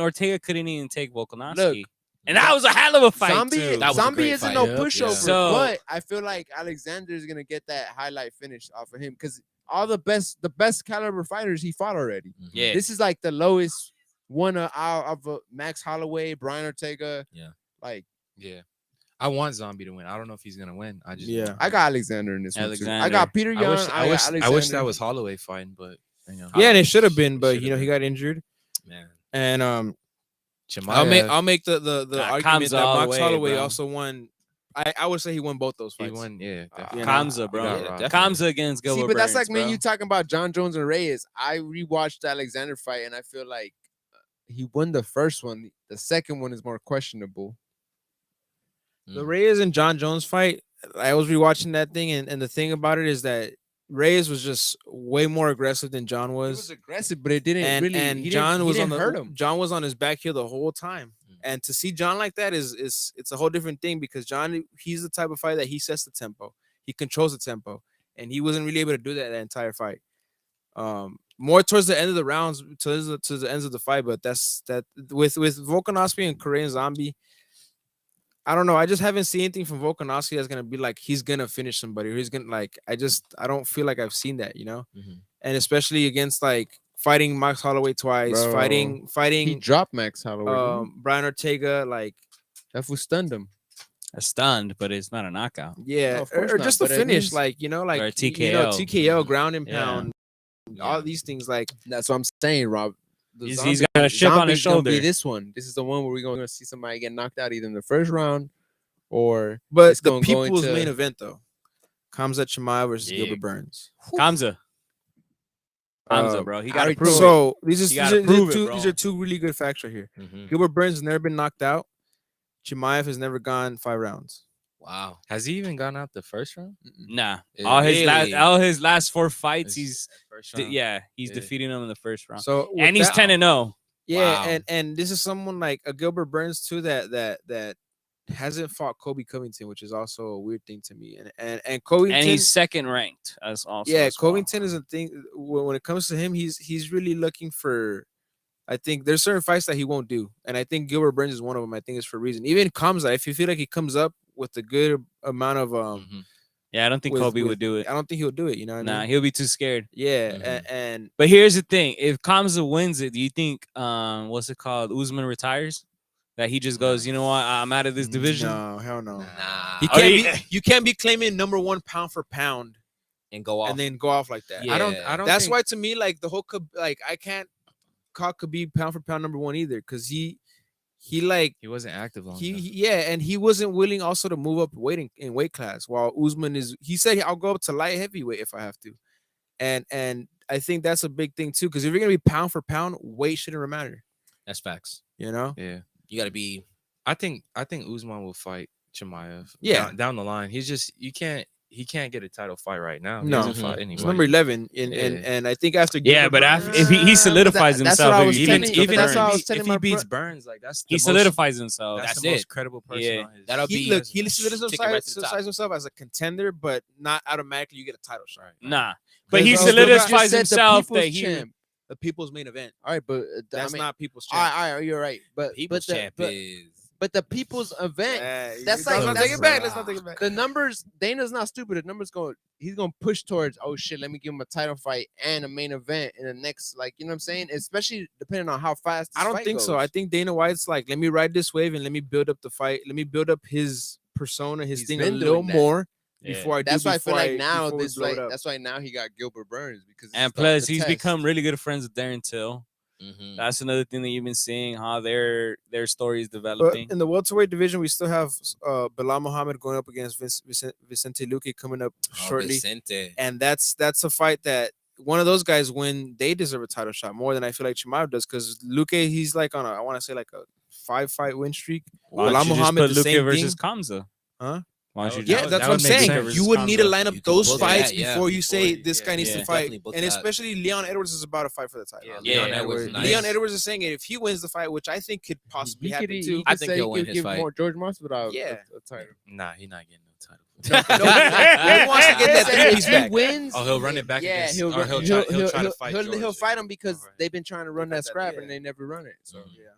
Ortega couldn't even take Volkanovski. Look, And that was a hell of a fight, Zombie, too. That was a Zombie great isn't fight. no Yep, pushover, yeah. So- but I feel like Alexander is gonna get that highlight finish off of him because all the best caliber fighters he fought already. Yeah. This is like the lowest one out of Max Holloway, Brian Ortega. Yeah. Like Yeah. I want Zombie to win. I don't know if he's gonna win. I just I got Alexander in this one too. I Alexander. got Peter I Yan. wish I got I wish Alexander. that was Holloway fighting, but you know. Yeah, and it should have been, but Should've you know he been. got injured. Man. And Chimaev, I'll make the Nah, argument Kamza that all the Max way, Holloway bro. also won. I would say he won both those he fights. won. Yeah, definitely. You know, Kamza, bro. Yeah, definitely. Kamza against Gilbert See, but that's Burns, like when bro. you talking about John Jones and Reyes. I rewatched the Alexander fight, and I feel like he won the first one. The second one is more questionable. The Reyes and John Jones fight, I was rewatching that thing, and the thing about it is that Reyes was just way more aggressive than John It was. was aggressive, but it didn't And really. and he John didn't, was he on didn't the hurt him. John was on his back heel the whole time. And to see John like that is it's a whole different thing because John, he's the type of fighter that he sets the tempo. He controls the tempo. And he wasn't really able to do that entire fight. More towards the end of the rounds, to the ends of the fight, but that's that with Volkanovski and Korean Zombie. I don't know. I just haven't seen anything from Volkanovski that's gonna be like he's gonna finish somebody or he's gonna like. I don't feel like I've seen that, you know. And especially against like fighting Max Holloway twice, Bro, fighting He dropped Max Holloway. didn't Brian Ortega, like he? That fool stunned him. A stunned, but it's not a knockout. yeah, No, of course or not, just the but at finish, least- like you know, like Or a you know, TKO. TKO, ground and Yeah. pound, all these things. Like That's what I'm saying, Rob. The He's got a chip on his Zombie's gonna be shoulder. this one. This is the one where we're gonna see somebody get knocked out either in the first round or. but it's the gonna go people's into- main event though, Khamzat Chimaev versus Yeah. Gilbert Burns. Kamza, bro. He got to already prove it. So You these gotta are prove it, two. bro. These are two really good facts right here. Mm-hmm. Gilbert Burns has never been knocked out. Chimaev has never gone 5 rounds. Wow. Has he even gone out the first round? Nah. It- All his last 4 fights, It's he's first he's round. he's Yeah. defeating him in the first round. So with And he's that- 10-0. Yeah, Wow. and this is someone like a Gilbert Burns too that hasn't fought Kobe Covington, which is also a weird thing to me. And Covington, And he's second ranked as also. yeah, as well. Covington is a thing. When it comes to him, he's really looking for. I think there's certain fights that he won't do, and I think Gilbert Burns is one of them. I think it's for a reason. Even Kamza, if you feel like he comes up with a good amount of Yeah, I don't think with- Kobe with- would do it. I don't think he'll do it. You know what I Nah, mean? he'll be too scared. Yeah, Mhm. and But here's the thing: if Kamza wins it, do you think what's it called? Usman retires? That he just goes, you know what? I'm out of this division. no, hell no. Nah. He Oh, can't yeah. be. You can't be claiming number 1 pound for pound And go off. and then go off like that. Yeah. I don't. That's think- why to me, like the whole like I can't call Khabib pound for pound number 1 either, because he like he wasn't active long he, enough. yeah, and he wasn't willing also to move up in weight class. While Usman is, he said I'll go up to light heavyweight if I have to, and I think that's a big thing too, because if you're gonna be pound for pound, weight shouldn't matter. That's facts. You know? Yeah, You got to be. I think Usman will fight Chimaev. Yeah. down the line. He's just he can't get a title fight right now. He No. doesn't fight It's anybody. number 11, and Yeah. and I think after Yeah, Gilbert but Burns- if he solidifies That's himself, what I if was he telling beats you, even that's if what I he, was telling if my he beats bro- Burns, like that's he the most, solidifies himself. that's That's the most it. credible person. Yeah. on his That'll he be- look he Take it right to the top. solidifies himself as a contender, but not automatically you get a title shot. Nah, but he Because solidifies said the himself people's that he. champ. The people's main event. All right, but That's I mean, not people's all champ. right, all right, you're right. But People's but the, champ but, is. but the people's event, Yeah, that's let's like- not that's- take it back. Let's not take it back. the numbers. Dana's not stupid. The numbers go. He's gonna push towards. Oh shit! Let me give him a title fight and a main event in the next. Like you know what I'm saying. Especially depending on how fast. I this don't fight think so. goes. I think Dana White's like, let me ride this wave and let me build up the fight. Let me build up his persona, his He's thing a been little doing that. more Yeah. before I do. That's why I feel before like now before we this blow it like up. that's why now he got Gilbert Burns because And it's the plus, he's test. become really good friends with Darren Till. Mhm. That's another thing that you've been seeing how their story is But developing. in the welterweight division, we still have Bilal Muhammad going up against Vicente Luque coming up Oh, shortly, Vicente. and that's a fight that one of those guys win. They deserve a title shot more than I feel like Chimaev does, because Luque, he's like on a, I want to say like a 5-fight win streak. Why Bilal don't you just Muhammad, put the Luque same versus thing. Kamza? Huh? Why don't you Yeah, just- that's that what I'm would make saying. sense. You would need to Kamza. line up You can those book fights that, yeah, before you say before- this yeah, guy needs yeah. to fight, Definitely book and that. especially Leon Edwards is about to fight for the title. Yeah, Yeah, Leon Edwards is nice. Leon Edwards is saying it. If he wins the fight, which I think could possibly He happen could, too. he I could think say he'll he win could his give fight. more George Masvidal Yeah. a title. Nah, he's not getting no title. He wants to get that He said three-piece if he back. wins, Oh, he'll run it back yeah, against- he'll or run- he'll try to fight he'll George. fight him because Alright. they've been trying to run that scrap yeah. and they never run it. So Yeah.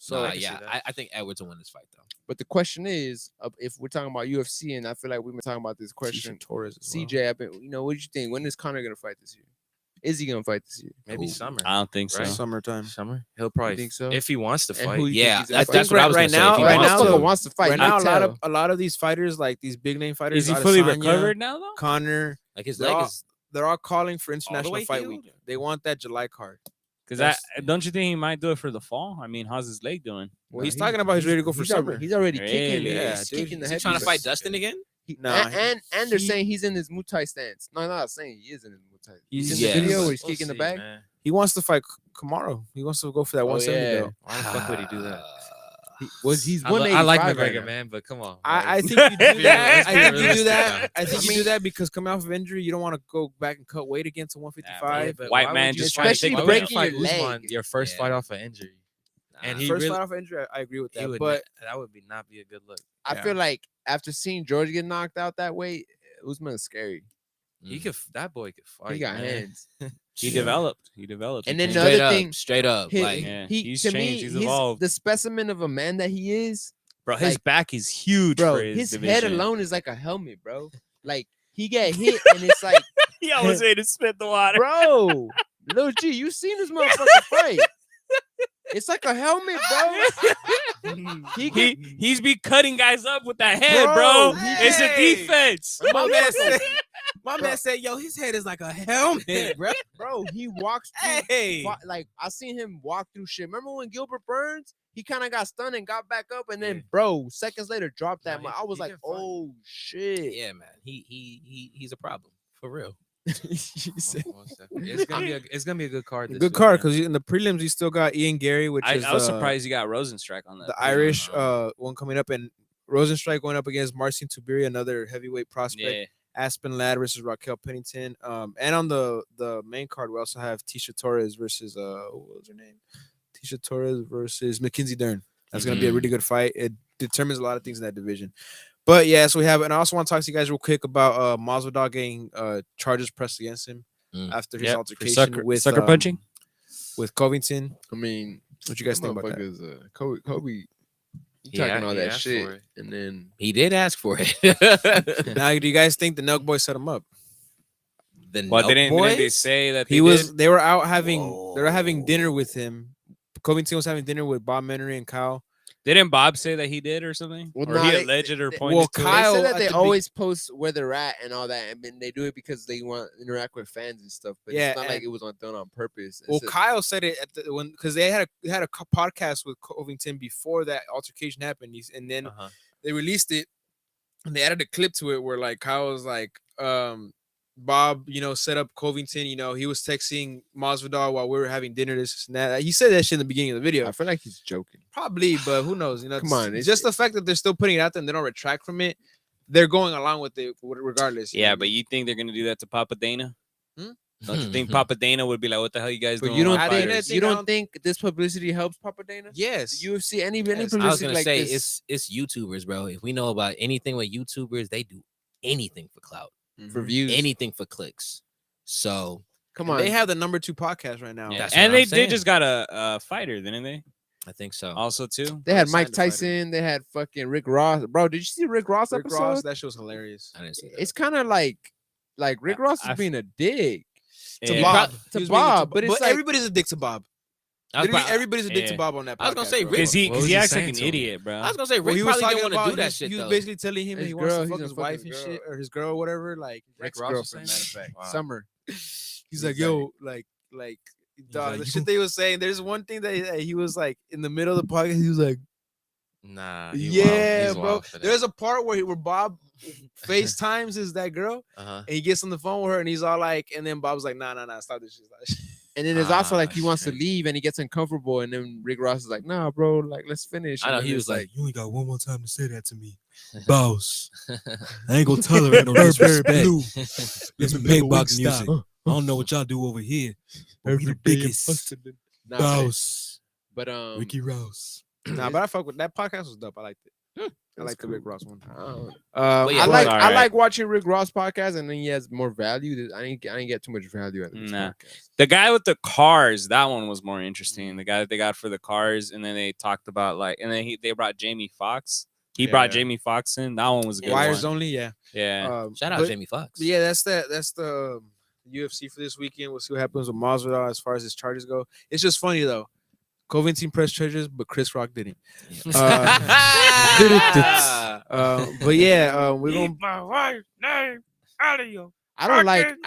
So I think Edwards will win this fight though. But the question is, if we're talking about UFC, and I feel like we've been talking about this question, Torres as well. CJ, what do you think? When is Conor gonna fight this year? Is he gonna fight this year? Maybe summer. I don't think so. Right? Summertime. Summer. He'll probably think so? if he wants to And fight. who you Yeah, think he's gonna that's fight? what I was right gonna say. now- If he right wants now, to. Motherfucker wants to fight. Right you now, tell. a lot of these fighters, like these big name fighters, Is he fully Adesanya, recovered now though? Connor, Like his they're leg all- is they're all calling for international way fight healed? week. They want that July card. Because don't you think he might do it for the fall? I mean, how's his leg doing? Well, he's talking about he's ready to go for summer. He's already kicking. Really? Yeah, he's dude. kicking the Is he head. trying to fight Dustin again? Nah, and they're saying he's in his Muay Thai stance. No, I'm not saying he is in his Muay Thai. He's in Yeah. the video where he's We'll kicking the see, back. man. He wants to fight Kamaru. He wants to go for that 170 yeah. belt. Why the fuck would he do that? He's I 185 like right McGregor, now. man, but come on. I like, think you do that. let's I be think you do realistic that. now. I think you do that because coming off of injury, you don't want to go back and cut weight again to 155. but White why man would you just fight- trying to especially take why the would you breaking fight your leg. Usman your first Yeah. fight off an injury? And he First really, fight off injury, I agree with he that. would But that would not be a good look. I Yeah. feel like after seeing George get knocked out that way, Usman's scary. He could. That boy could fight. He got man. hands. He developed. He developed. And He then the changed. other thing, straight up, He, like Yeah, he he's to changed, me, he's he's evolved. the specimen of a man that he is. Bro, his like- back is huge Bro, for his head division. alone is like a helmet, bro. Like he get hit and it's like, He always made to spit the water. bro, Lil G, you seen this motherfucker fight? It's like a helmet, bro. He's be cutting guys up with that head, bro. Bro, It's a hey. defense. my man said, "Yo, his head is like a helmet, bro." Bro, he walks through, Hey, like I seen him walk through shit. Remember when Gilbert Burns? He kind of got stunned and got back up, and then, bro, seconds later dropped that. No, I was he like, can fight. oh shit. yeah, man. He's a problem for real. He said- One second. It's gonna be a good card. This good week, card man. because in the prelims you still got Ian Gary, which is I was surprised you got Rosenstrike on that. the Irish one coming up, and Rosenstrike going up against Marcin Tiberi, another heavyweight prospect. Yeah. Aspen Ladd versus Raquel Pennington. And on the main card, we also have Tisha Torres versus what was her name? Tisha Torres versus Mackenzie Dern. That's gonna be a really good fight. It determines a lot of things in that division. But yeah, so we have, and I also want to talk to you guys real quick about Masvidal getting charges pressed against him after his altercation with sucker punching. with Covington. I mean, What you guys think about that? motherfuckers, Kobe he He talking all he that asked shit, for it. and then He did ask for it. Now, do you guys think the Nelk boy set him up? The Well, Nelk didn't they boys? say that He they was. did? They were out having. They were having dinner with him. Covington was having dinner with Bob Menery and Kyle. Didn't Bob say that he did or something? Well, or nah, he they- alleged or they- pointed well, to Kyle- they said at that they the be- always post where they're at and all that. I mean, they do it because they want to interact with fans and stuff. But Yeah, it's not like and- it was done on purpose. Well, It's a- Kyle said it at the when because they had a podcast with Covington before that altercation happened, and then they released it, and they added a clip to it where like Kyle was like, Bob, set up Covington. He was texting Masvidal while we were having dinner. This and that. He said that shit in the beginning of the video. I feel like he's joking. Probably, but who knows? Come on, it's just the fact that they're still putting it out there and they don't retract from it. They're going along with it regardless. Yeah, but you think they're gonna do that to Papa Dana? Hmm? Don't you think Papa Dana would be like, "What the hell you guys But doing?" you don't with think fighters?" you don't think this publicity helps Papa Dana? yes, The UFC, any Yes. publicity I was gonna like say this it's YouTubers, bro. If we know about anything with YouTubers, they do anything for clout, for views. anything for clicks. So Come And on, they have the number 2 podcast right now. Yeah. That's And what I'm they saying. just got a fighter, didn't they? I think so. Also, too. they had Signed Mike a fighter. Tyson. They had fucking Rick Ross. Bro, did you see Rick Ross Rick episode? Ross, that shit was hilarious. I didn't see that. It's kind of like Rick Ross is I- being a dick To Yeah. Bob, to He was being Bob, but it's like everybody's a dick to Bob. I was, Literally, prob- everybody's a dick to Yeah. Bob on that podcast. I was gonna say, bro. Rick- Because he What was he he acts like saying an to him? idiot, bro. I was gonna say Well, Rick he was probably talking didn't want about to do that shit he was though. basically telling him that His he wants girl, to he's fuck gonna his fuck wife his and girl. shit, or his girl, or whatever. Like Rick Ross was ex-girlfriend, saying matter of fact, Wow. Summer. he's like, yo, like, dog, like, the you shit they was saying. There's one thing that he was like in the middle of the podcast. He was like, Nah. yeah, He's bro. wild for that. There's a part where Bob FaceTimes is that girl, and he gets on the phone with her, and he's all like, and then Bob's like, nah, stop this shit. Stop this shit. And then there's also like he Ah, wants to shit. leave and he gets uncomfortable, and then Rick Ross is like, "Nah, bro, like let's finish." I know, And he then was it's like, You only got one more time to say that to me, boss. I ain't gonna tolerate no disrespect. It's big box music. I don't know what y'all do over here. But we the biggest. nah, Boss. but Ricky Rouse. Nah, but I fuck with that podcast was dope. I liked it. I like the Rick Ross one. I yeah, like all I right. like watching Rick Ross podcast, and then he has more value. I didn't get too much value out of this Nah. podcast. The guy with the cars, that one was more interesting. The guy that they got for the cars, and then they talked about and then they brought Jamie Foxx. He brought Jamie Foxx in. That one was a good. Wires one. only, yeah. Yeah. Shout out Jamie Foxx. Yeah, that's the UFC for this weekend. We'll see what happens with Masvidal as far as his charges go. It's just funny though. Covington pressed charges, but Chris Rock didn't. But yeah, we're gonna my wife's name out of you. I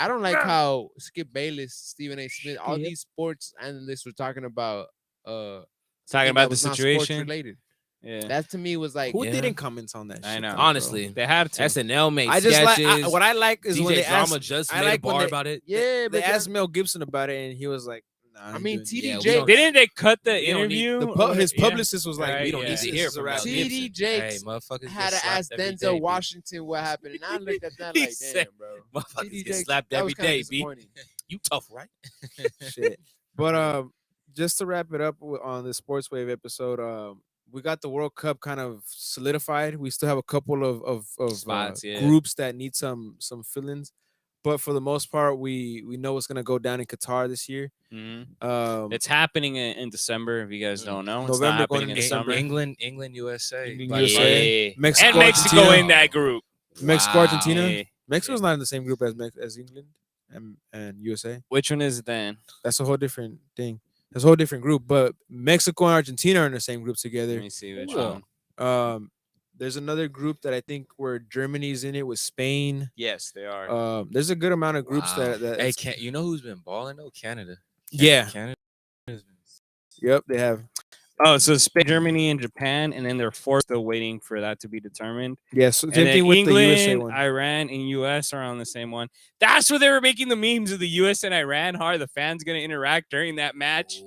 don't like how Skip Bayless, Stephen A. Smith, all these sports analysts were talking about Talking about the situation. related. Yeah. That to me was like who didn't comment on that? I shit, know. bro? Honestly, They had to. SNL made I just sketches. like what I like is when DJ they Drama ask. just I made like a when bar they- about it. yeah, They but asked Mel Gibson about it, and he was like, "Nah, I mean, he doing it." TDJ Didn't they cut the We don't need- interview? His Yeah. publicist was like, Right, "We don't yeah. need to This hear is a from rap. Mel TD Gibson." Jakes Hey, motherfuckers had to get ask slapped every Denzel day, B. Washington what happened, and I looked at that He like, said, damn, bro. Motherfuckers TD get Jakes, slapped that every was kinda day, B. disappointing. You tough, right? Shit. But just to wrap it up on the Sports Wave episode, we got the World Cup kind of solidified. We still have a couple of Spots, yeah. groups that need some fill-ins, but for the most part, we know what's gonna go down in Qatar this year. Mhm. It's happening in December. If you guys don't know, it's November not going happening in into December. England, USA. England, By USA. Yeah. Mexico, And Mexico Argentina. in that group. Mexico, Wow. Argentina. Yeah. Mexico's not in the same group as England and USA. Which one is it then? That's a whole different thing. That's a whole different group. But Mexico and Argentina are in the same group Let together. me see which Wow. one. There's another group that I think where Germany's in it with Spain. Yes, they are. There's a good amount of groups Wow. that Hey, you know who's been balling though? Canada. yeah. Canada. Yep, they have. Oh, so Spain, Germany, and Japan, and then they're still waiting for that to be determined. Yes, And same then thing with England, the USA one. Iran, and US are on the same one. That's where they were making the memes of the US and Iran. How are the fans going to interact during that match?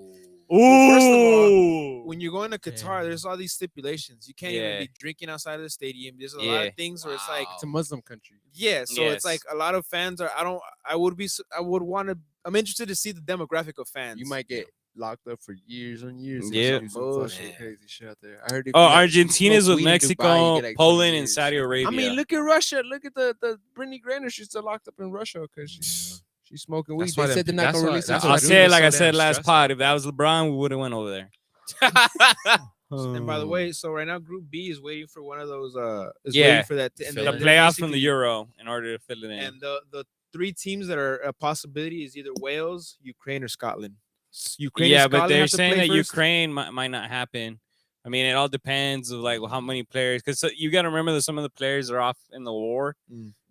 Well, first of all, Ooh. when you're going to Qatar, there's all these stipulations. You can't even Yeah. be drinking outside of the stadium. There's a lot Yeah. of things where it's like, It's a Muslim country. yeah. So it's like Yes. a lot of fans are. I'm interested to see the demographic of fans. You might get locked up for years and years. Yeah. Do some fucking crazy shit out there. I heard. if Oh, you smoke Argentina's with weed in Dubai, you Mexico, get, like, 20 Poland, and years. Saudi Arabia. I mean, look at Russia. Look at the Brittany Griner. She's still locked up in Russia because she's smoking weed. That's They why said they're not that's gonna why- release it. that's until why I'll Dude, say it it's like so I said damn last stressful. pod. If that was LeBron, we would have went over there. And by the way, so right now Group B is waiting for one of those. Yeah. Waiting for that. And The they're playoffs from the basically- Euro in order to fill it in. And the three teams that are a possibility is either Wales, Ukraine, or Scotland. Ukraine, Yeah, and but Scotland they're have to saying play that first. Ukraine might not happen. I mean, it all depends of like how many players, because you got to remember that some of the players are off in the war,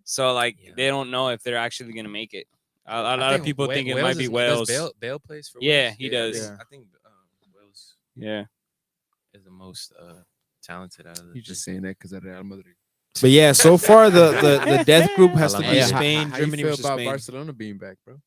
so like they don't know if they're actually gonna make it. A lot of people think it might be Wales. Bale plays for Yeah, Wales? he does. Yeah. I think Wales Yeah. is the most talented out of the. You're just saying that because of Real Madrid. But yeah, so far the death group has to be Yeah. Spain, How Germany you feel versus about Spain. Barcelona being back, bro?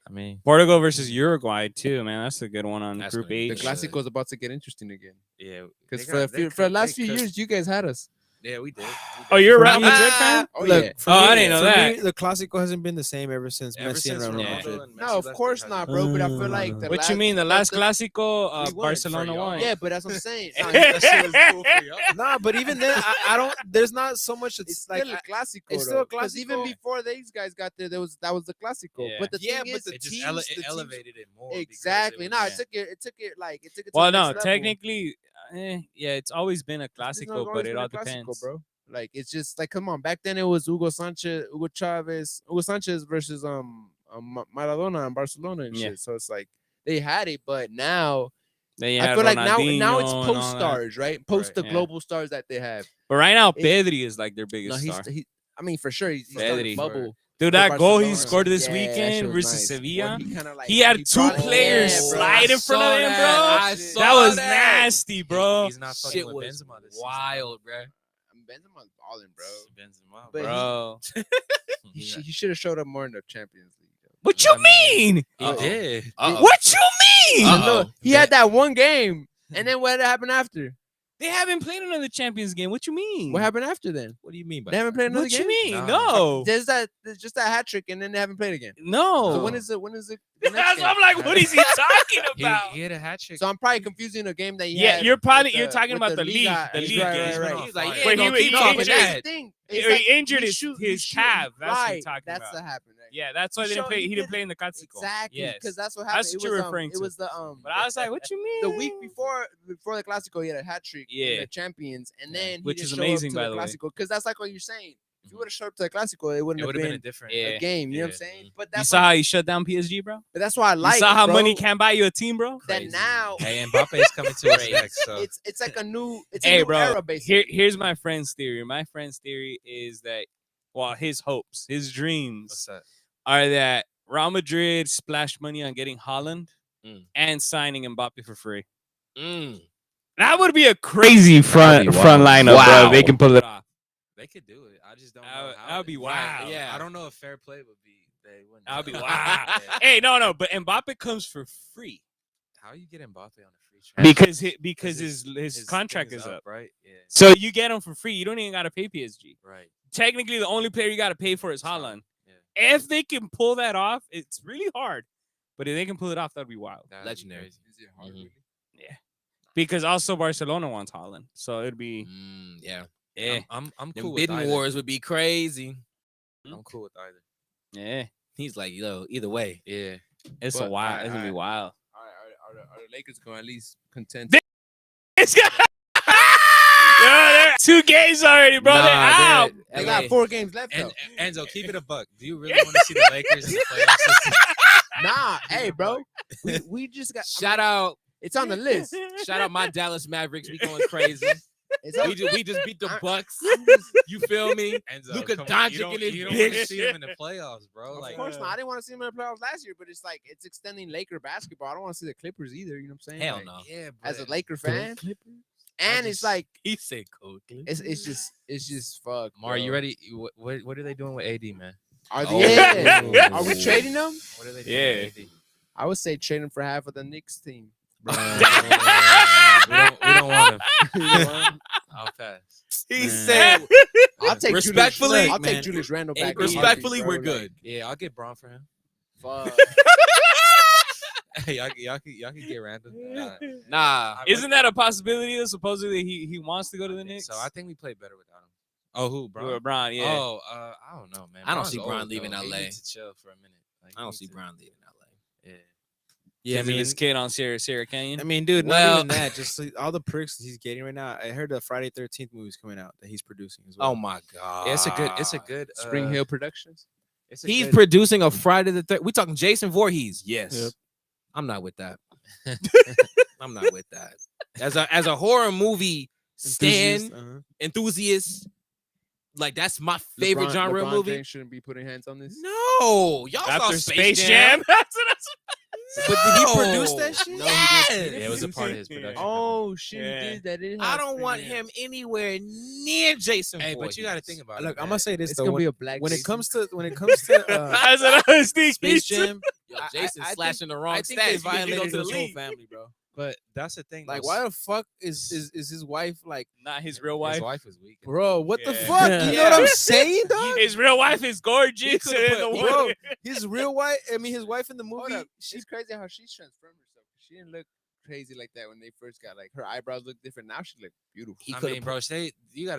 I mean, Portugal versus Uruguay too, man. That's a good one on That's Group gonna be The H. good. Clasico is about to get interesting again. yeah, Because they for the last they few could- years, you guys had us. Yeah, we did. Oh, you're a For Real me- Madrid fan? Oh Look, yeah. for Oh, I me- didn't know for that. me, the Clasico hasn't been the same ever since Ever Messi since and Ronaldo. Ronaldo did. and No, Messi of left, course it not, hasn't bro. But I feel like the What last, you mean? The last Clasico, we won. Barcelona For won. Yeah, but that's what I'm saying. No, That shit was cool for y'all. Nah, but even then, I don't. There's not so much. it's It's like still a Clasico. it's still a Because even Clasico. before these guys got there, that was the Clasico. Yeah. But the Yeah, thing but is, the It just teams- it elevated it more. because it exactly. was- No, yeah. it took it to Well, the no, next level. technically, yeah, it's always been a It's Clasico, always but it been a all Clasico, depends. bro. Like it's just like, come on. Back then it was Hugo Sanchez versus Maradona in Barcelona and Yeah. shit. So it's like they had it, but now Then you I had feel like now it's Ronaldinho and all post that. stars, right? Post the yeah. global stars that they have. But right now, It- Pedri is like their No, biggest star. I mean, for sure, he's starting Pedri. to bubble. Dude, for that goal he Barcelona. scored this Yeah, that shit weekend was versus nice. Sevilla, Well, kinda like- he had two brought it- players yeah, bro. slide in front of him, bro. I That saw was that. nasty, bro. He's not fucking Shit with was Benzema this wild, bro. Benzema's balling, bro. season. Benzema, But Bro, he should have showed up more in the Champions League. Though. what you I mean, mean? he did. What you mean? Look, he had that one game, and then what happened after? They haven't played another Champions game. What you mean? What happened after then? What do you mean by They haven't played another What game. you mean? Nah. No, There's just that hat trick, and then they haven't played again. no. So when is it? That's I'm like, what is he talking about? He had a hat trick. So I'm probably confusing a game that he Yeah, had you're probably with you're talking with about the league, Liga. the He's league right, game. right, right. He's like, But yeah, he keep talking injured that. He injured his calf. That's what right. you're talking That's about. what happened. Right? Yeah, that's why He he didn't play in the Clásico. Exactly, Yes. because that's what happened. That's what you're referring It to. was the But I was like, what you mean? the week before the Clásico, he had a hat trick in Yeah. the Champions, and then he Which didn't is show amazing, up to by the the way. Clásico, because that's like what you're saying. If you would have showed up to the Clásico, it wouldn't It would have have been been a different. Yeah. a game. You know what I'm Yeah. saying? But You that's saw why, how he shut down PSG, bro? but that's why I like. You saw how bro, money can buy you a team, bro? that now. Hey, Mbappe's coming to us next. So It's like a new it's a Hey, new bro. era basically. Here's my friend's theory. My friend's theory is that, well, his hopes, his what's dreams that? are that Real Madrid splashed money on getting Haaland Mm. and signing Mbappe for free. Mm. That would be a crazy front That'd be front wild. lineup, Wow. bro. They can pull it off. They could do it. I just don't That know would- how. that would be wild. Yeah, I don't know if fair play would be. They wouldn't. That would be do it. wild. Yeah. Hey, no, but Mbappe comes for free How you get Mbappe on a free transfer? because his contract thing is up. right? Yeah. So you get him for free. You don't even got to pay PSG. Right. Technically, the only player you got to pay for is Haaland. Yeah. If they can pull that off, it's really hard. But if they can pull it off, that'd be wild. That'd be Legendary. crazy. Is it hard, Mhm. really? Yeah. Because also Barcelona wants Haaland. So it'd be Yeah. yeah. I'm Them cool with bidding either. wars would be crazy. I'm cool with either. Yeah. He's like, yo, either way. Yeah. It's But a wild. It's gonna be wild. Are the Lakers going to at least contend? It's got they're 2 games already, bro. They're out. They got 4 games left And though. Enzo, keep it a buck. Do you really want to see the Lakers in the playoffs? This season? Nah, hey, bro. We just got. Shout out, It's on the list. shout out my Dallas Mavericks. We going crazy. It's on, We just beat the I- Bucks. I'm just- You feel me? Enzo, Luka come on. Doncic You don't, in his you don't want to bitch. see them in the playoffs, bro. Of Like, course not. I didn't want to see them in the playoffs last year, but it's like it's extending Laker basketball. I don't want to see the Clippers either. You know what I'm saying? Hell Like, no. yeah, As a but- Laker fan, and it's like He said cold. it's just fuck. Mar, you bro. ready? What are they doing with AD, man? Are Oh. they? Yeah. Are we trading them? What are they doing Yeah. with AD? I would say trade them for half of the Knicks team. we don't want him. I'll pass. He Man. said, I'll take Respectfully, Julius, I'll take man. Julius Randle back. respectfully, bro. we're Like, good. Yeah, I'll get Braun for him. fuck. Hey, y'all can get Randall. Nah. Isn't that a possibility? Though? Supposedly he wants to go to the Knicks. So I think we play better without him. Oh, who? Braun? LeBron, yeah. Oh, I don't know, man. I don't Braun's see old, Braun leaving though. He LA. needs to chill for a minute. Like, I he don't needs see to- Brown leaving LA. Yeah. Yeah, I Because of mean, his kid on Sierra Canyon. I mean, dude, Well- not even that. Just like, all the perks he's getting right now. I heard the Friday 13th movie's coming out that he's producing as well. Oh my god. Yeah, it's a good Spring Hill Productions. It's a He's good, producing a Friday the 13th. We talking Jason Voorhees. Yes. Yep. I'm not with that. I'm not with that. As a horror movie Enthusiast, stand enthusiast, like that's my favorite genre of LeBron movie. James shouldn't be putting hands on this. No, y'all saw After Space Jam. That's what But did he No. produce that shit? No, yeah, he it didn't. was a part of his production. Oh shit, Yeah. he did that. Did I don't want him anywhere near Jason. Hey, but you got to Voorhees. think about Look, it. I'm gonna say this It's though. gonna When, be a black. when it Jason. comes to That's what I was thinking. Space Jam, Yo, I- Jason's I think- slashing the wrong I think they stats. You need to go violated to the his whole league. family, bro. But that's the thing. Like, though. why the fuck is his wife like, Not his real His wife. wife was weak. bro? What the Yeah. fuck? You know what I'm saying, dog? His real wife is gorgeous. He could've and put- the bro, one- his real wife. I mean, his wife in the Hold movie. up. She's crazy how she's transformed herself. She didn't look crazy like that when they first got like her eyebrows look different. Now she look beautiful. He I could've mean, bro, you got to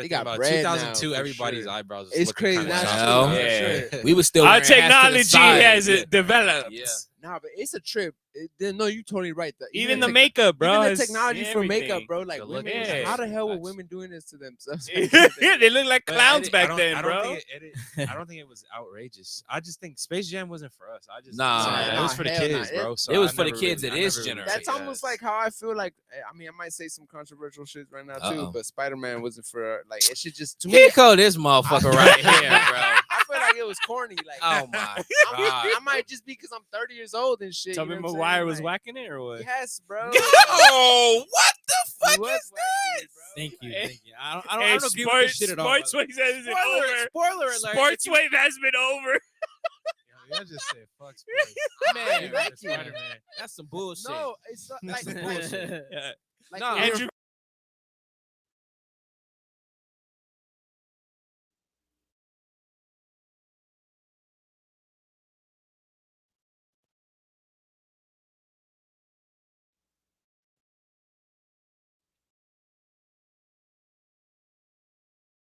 He think got about bread now, 2002. for Everybody's sure. eyebrows. Was It's looking crazy. kinda That's shallow. true. Yeah. For sure. We was still Our wearing hats to the technology side. has Yeah. it developed. Yeah. Nah, but it's a trip. No, you're totally right. Even the makeup, bro. even is the technology for makeup, everything. bro. Like The look women, is Yeah. how the hell were facts. women doing this to themselves? Yeah, they look like But clowns I back don't- then, I bro. don't think it was outrageous. I just think Space Jam wasn't for us. I just Nah. it was for the Hell kids, nah. bro. So It was I for the never kids really- of I this never really generation. That's took almost that. like how I feel like. I mean, I might say some controversial shit right now too, Uh-oh. but Spider-Man wasn't for like it should just to me. Here go this motherfucker right here, bro. I feel like it was corny. Like, Oh my I might just be because I'm 30 years old and shit. Tobey you know what I'm Maguire saying? was Like, whacking it or what? Yes, bro. Oh, what the He fuck was is whacking this? it, bro. Thank you, Hey, thank you. I Hey, don't agree with this shit at all. Sports Wave has been over. Spoiler alert. Sports Wave has been over. Y'all just say fuck sports. Man, Thank you. Spider-Man. that's some bullshit. No, it's not, like, That's some bullshit. Yeah. like No, the- Andrew